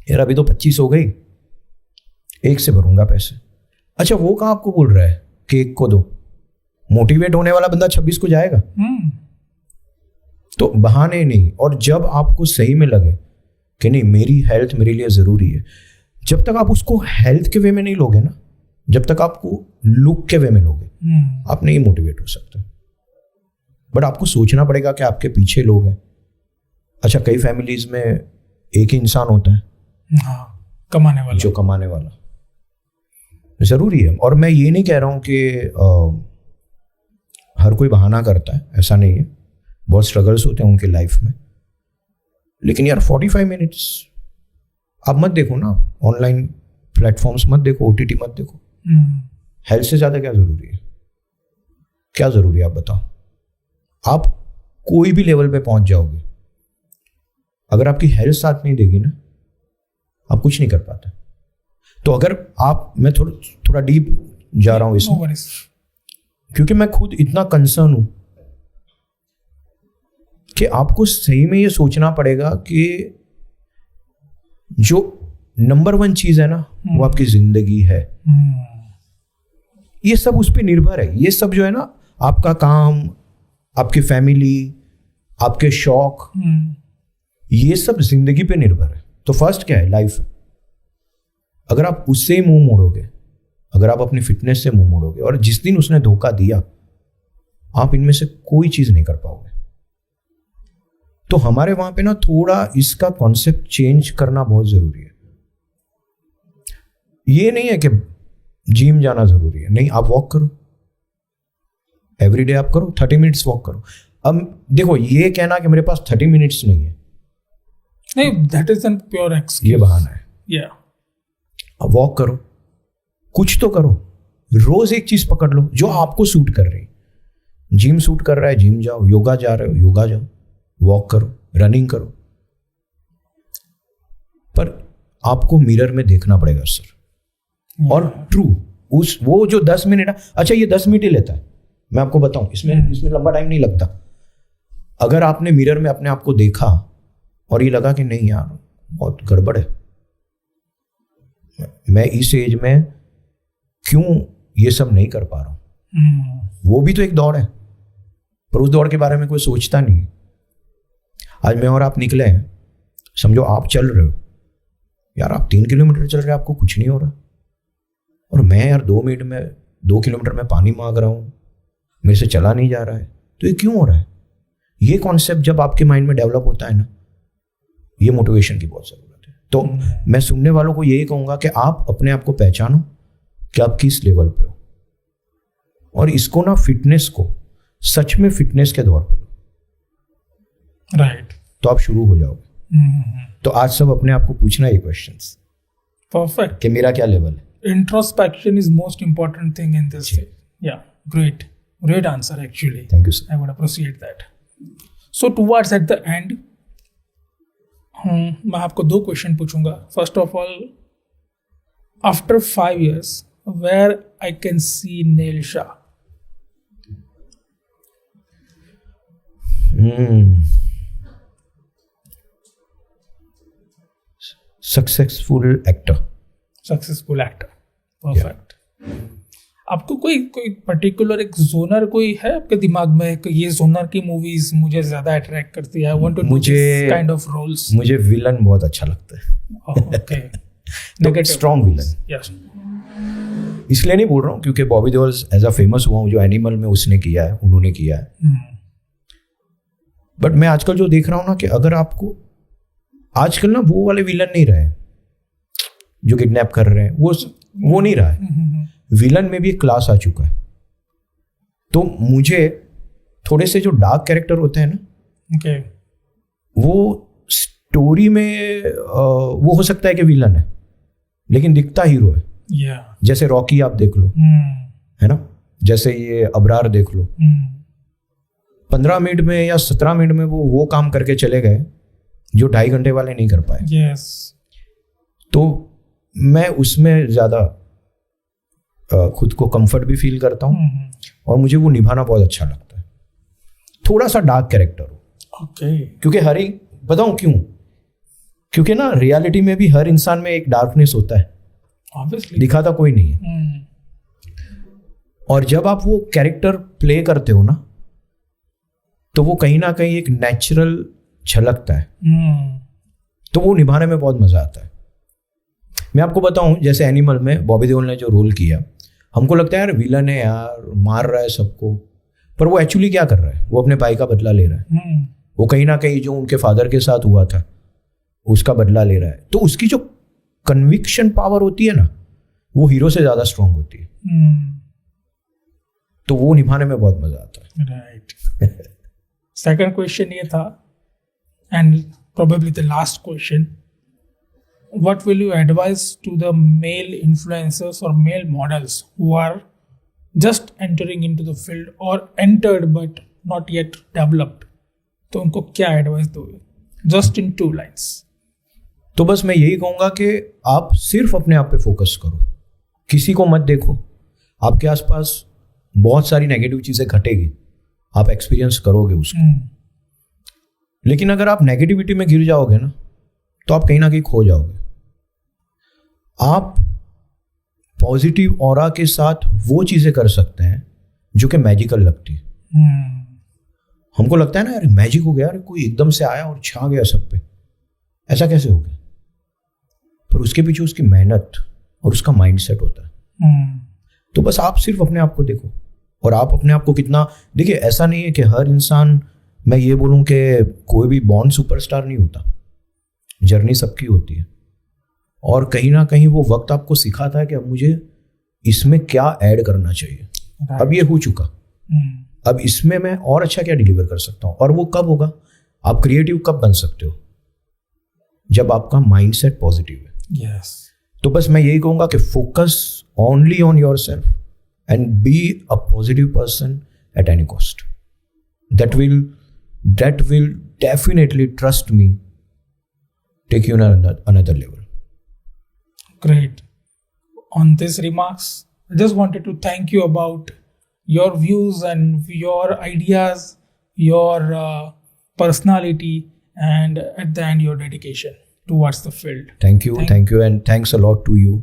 यार अभी तो 25 हो गई, 1 से भरूंगा पैसे। अच्छा, वो कहाँ आपको बोल रहा है कि 1 को दो? मोटिवेट होने वाला बंदा 26 को जाएगा। तो बहाने नहीं। और जब आपको सही में लगे कि नहीं मेरी हेल्थ मेरे लिए जरूरी है, जब तक आप उसको हेल्थ के वे में नहीं लोगे ना, जब तक आपको लुक के वे में लोगे, आप नहीं मोटिवेट हो सकते। बट आपको सोचना पड़ेगा कि आपके पीछे लोग हैं। अच्छा, कई फैमिलीज में एक ही इंसान होता है, हाँ, कमाने वाला, जो कमाने वाला, जरूरी है। और मैं ये नहीं कह रहा हूं कि हर कोई बहाना करता है, ऐसा नहीं है, बहुत स्ट्रगल्स होते हैं उनके लाइफ में। लेकिन यार 45 मिनट्स आप मत देखो ना, ऑनलाइन प्लेटफॉर्म्स मत देखो, OTT मत देखो। हेल्थ से ज्यादा क्या जरूरी है? क्या जरूरी है आप बताओ? आप कोई भी लेवल पे पहुंच जाओगे, अगर आपकी हेल्थ साथ नहीं देगी ना, आप कुछ नहीं कर पाते। तो अगर आप, मैं थोड़ा डीप जा रहा हूं इसमें, क्योंकि मैं खुद इतना कंसर्न हूं कि आपको सही में ये सोचना पड़ेगा कि जो नंबर 1 चीज है ना, वो आपकी जिंदगी है। ये सब उस पर निर्भर है। ये सब जो है ना, आपका काम, आपकी फैमिली, आपके शौक, ये सब जिंदगी पे निर्भर है। तो फर्स्ट क्या है? लाइफ। अगर आप उससे ही मुंह मोड़ोगे, अगर आप अपनी फिटनेस से मुंह मोड़ोगे, और जिस दिन उसने धोखा दिया, आप इनमें से कोई चीज नहीं कर पाओगे। तो हमारे वहां पे ना थोड़ा इसका कॉन्सेप्ट चेंज करना बहुत जरूरी है। ये नहीं है कि जिम जाना जरूरी है, नहीं, आप वॉक करो, एवरीडे आप करो, 30 मिनट्स वॉक करो। अब देखो, ये कहना कि मेरे पास 30 मिनट्स नहीं है, नहीं, that is an pure excuse, ये बहाना है। या अब वॉक करो, कुछ तो करो, रोज एक चीज पकड़ लो जो आपको सूट कर रही। जिम सूट कर रहा है, जिम जाओ, योगा जा रहे हो, योगा जाओ, वॉक करो, रनिंग करो। पर आपको मिरर में देखना पड़ेगा सर। और ट्रू, उस वो जो 10 मिनट, अच्छा ये 10 मिनट ही लेता है, मैं आपको बताऊं, इसमें लंबा टाइम नहीं लगता। अगर आपने मिरर में अपने आप को देखा और ये लगा कि नहीं यार बहुत गड़बड़ है, मैं इस एज में क्यों ये सब नहीं कर पा रहा हूं, वो भी तो एक दौड़ है, पर उस दौड़ के बारे में कोई सोचता नहीं। आज मैं और आप निकले हैं, समझो आप चल रहे हो यार, आप 3 किलोमीटर चल रहे हैं, आपको कुछ नहीं हो रहा, और मैं यार 2 किलोमीटर में पानी मांग रहा हूं, मेरे से चला नहीं जा रहा है, तो ये क्यों हो रहा है? ये कॉन्सेप्ट जब आपके माइंड में डेवलप होता है ना, ये मोटिवेशन की बहुत जरूरत है। तो मैं सुनने वालों को यही कहूंगा कि आप अपने आप को पहचानो कि आप किस लेवल पे हो, और इसको ना फिटनेस को सच में फिटनेस के दौर पे लो, राइट, तो आप शुरू हो जाओगे। तो आज सब अपने आप को पूछना ये क्वेश्चंस, परफेक्ट, कि मेरा क्या लेवल है। introspection is most important thing in this field. Yeah, great answer actually. Thank you, sir. I would appreciate that. So towards at the end, मैं आपको 2 क्वेश्चन पूछूंगा. First of all, after 5 years, where I can see Neil Shah? Successful actor. Perfect. आपको कोई particular एक genre कोई है आपके दिमाग में कि ये जोनर की मूवीज मुझे ज्यादा अट्रैक्ट करती है? I want to do this kind of roles. मुझे विलन बहुत अच्छा लगता है। Okay, negative strong villain. Yes, इसलिए नहीं बोल रहा हूँ क्योंकि Bobby Deol as a famous हुआ हूँ, जो एनिमल में उसने किया है, उन्होंने किया है। बट मैं आजकल जो देख रहा हूँ ना, कि अगर आपको आजकल ना वो वाले विलन नहीं रहे जो किडनैप कर रहे हैं, वो नहीं रहा है। विलन में भी एक क्लास आ चुका है। तो मुझे थोड़े से जो डार्क कैरेक्टर होते हैं ना, वो स्टोरी में वो हो सकता है कि विलन है लेकिन दिखता हीरो है। जैसे रॉकी आप देख लो, है ना, जैसे ये अबरार देख लो, 15 मिनट में या 17 मिनट में वो काम करके चले गए जो 2.5 घंटे वाले नहीं कर पाए। तो मैं उसमें ज्यादा खुद को कंफर्ट भी फील करता हूँ, और मुझे वो निभाना बहुत अच्छा लगता है। थोड़ा सा डार्क कैरेक्टर हो, क्योंकि हर एक, बताऊं क्यों? क्योंकि ना रियलिटी में भी हर इंसान में एक डार्कनेस होता है, Obviously. दिखाता कोई नहीं है। और जब आप वो कैरेक्टर प्ले करते हो ना, तो वो कहीं ना कहीं एक नेचुरल झलकता है, तो वो निभाने में बहुत मजा आता है। मैं आपको बताऊं, जैसे एनिमल में बॉबी देओल ने जो रोल किया, हमको लगता है यार विलन है यार, मार रहा है सबको, पर वो एक्चुअली क्या कर रहा है? वो अपने भाई का बदला ले रहा है। वो कहीं ना कहीं जो उनके फादर के साथ हुआ था उसका बदला ले रहा है। तो उसकी जो कन्विक्शन पावर होती है ना, वो हीरो से ज्यादा स्ट्रांग होती है। तो वो निभाने में बहुत मजा आता है। राइट। सेकंड क्वेश्चन ये था, and probably the last question, what will you advise to the male influencers or male models who are just entering into the field or entered but not yet developed? तो उनको क्या advice दोगे, just in 2 lines? तो बस मैं यही कहूंगा कि आप सिर्फ अपने आप पे फोकस करो, किसी को मत देखो। आपके आसपास बहुत सारी नेगेटिव चीजें घटेगी, आप एक्सपीरियंस करोगे उसको। लेकिन अगर आप नेगेटिविटी में गिर जाओगे ना, तो आप कहीं ना कहीं खो जाओगे। आप पॉजिटिव ऑरा के साथ वो चीजें कर सकते हैं जो कि मैजिकल लगती है। हमको लगता है ना यार मैजिक हो गया, यार कोई एकदम से आया और छा गया सब पे, ऐसा कैसे हो गया? पर उसके पीछे उसकी मेहनत और उसका माइंडसेट होता है। तो बस आप सिर्फ अपने आप को देखो, और आप अपने आप को कितना, देखिए ऐसा नहीं है कि हर इंसान, मैं ये बोलूं कि कोई भी बॉर्न सुपरस्टार नहीं होता, जर्नी सबकी होती है। और कहीं ना कहीं वो वक्त आपको सिखाता है कि अब मुझे इसमें क्या ऐड करना चाहिए। अब ये हो चुका, अब इसमें मैं और अच्छा क्या डिलीवर कर सकता हूँ। और वो कब होगा, आप क्रिएटिव कब बन सकते हो, जब आपका माइंडसेट पॉजिटिव है। यस। तो बस मैं यही कहूंगा कि focus only on yourself and be a positive person at any cost. That will definitely, trust me, take you another level. Great. On these remarks, I just wanted to thank you about your views and your ideas, your personality, and at the end, your dedication towards the field. Thank you, and thanks a lot to you.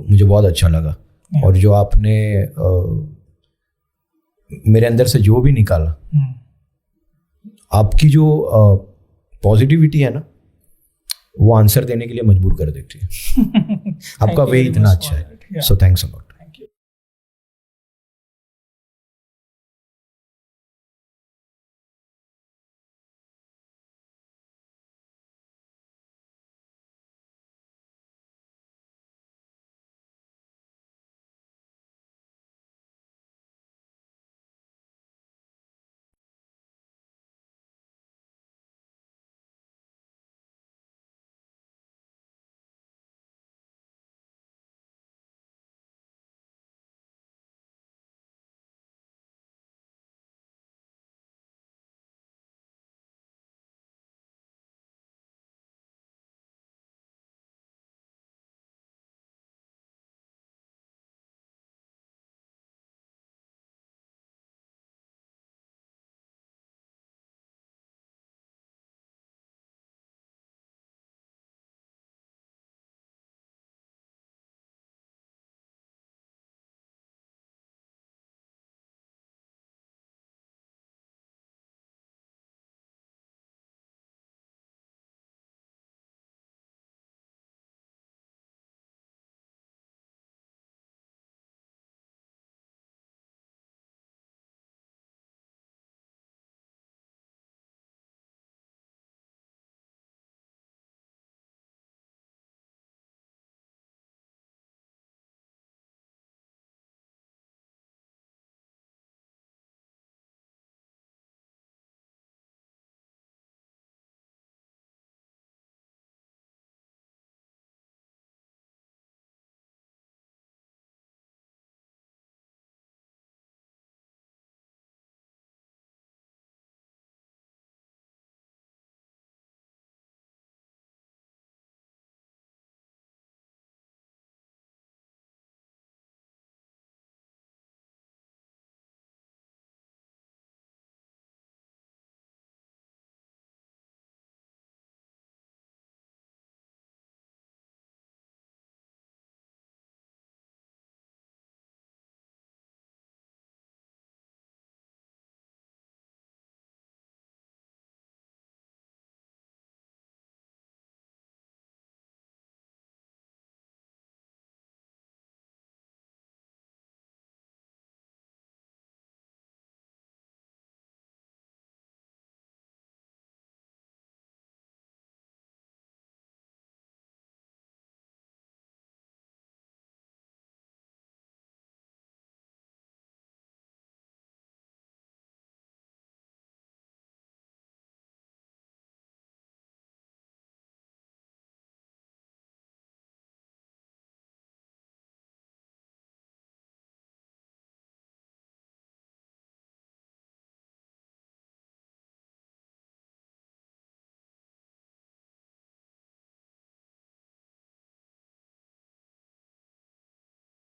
मुझे बहुत अच्छा लगा। और जो आपने मेरे अंदर से जो भी निकाला, आपकी जो पॉजिटिविटी है ना, वो आंसर देने के लिए मजबूर कर देती है। आपका वे इतना अच्छा है। So thanks a lot.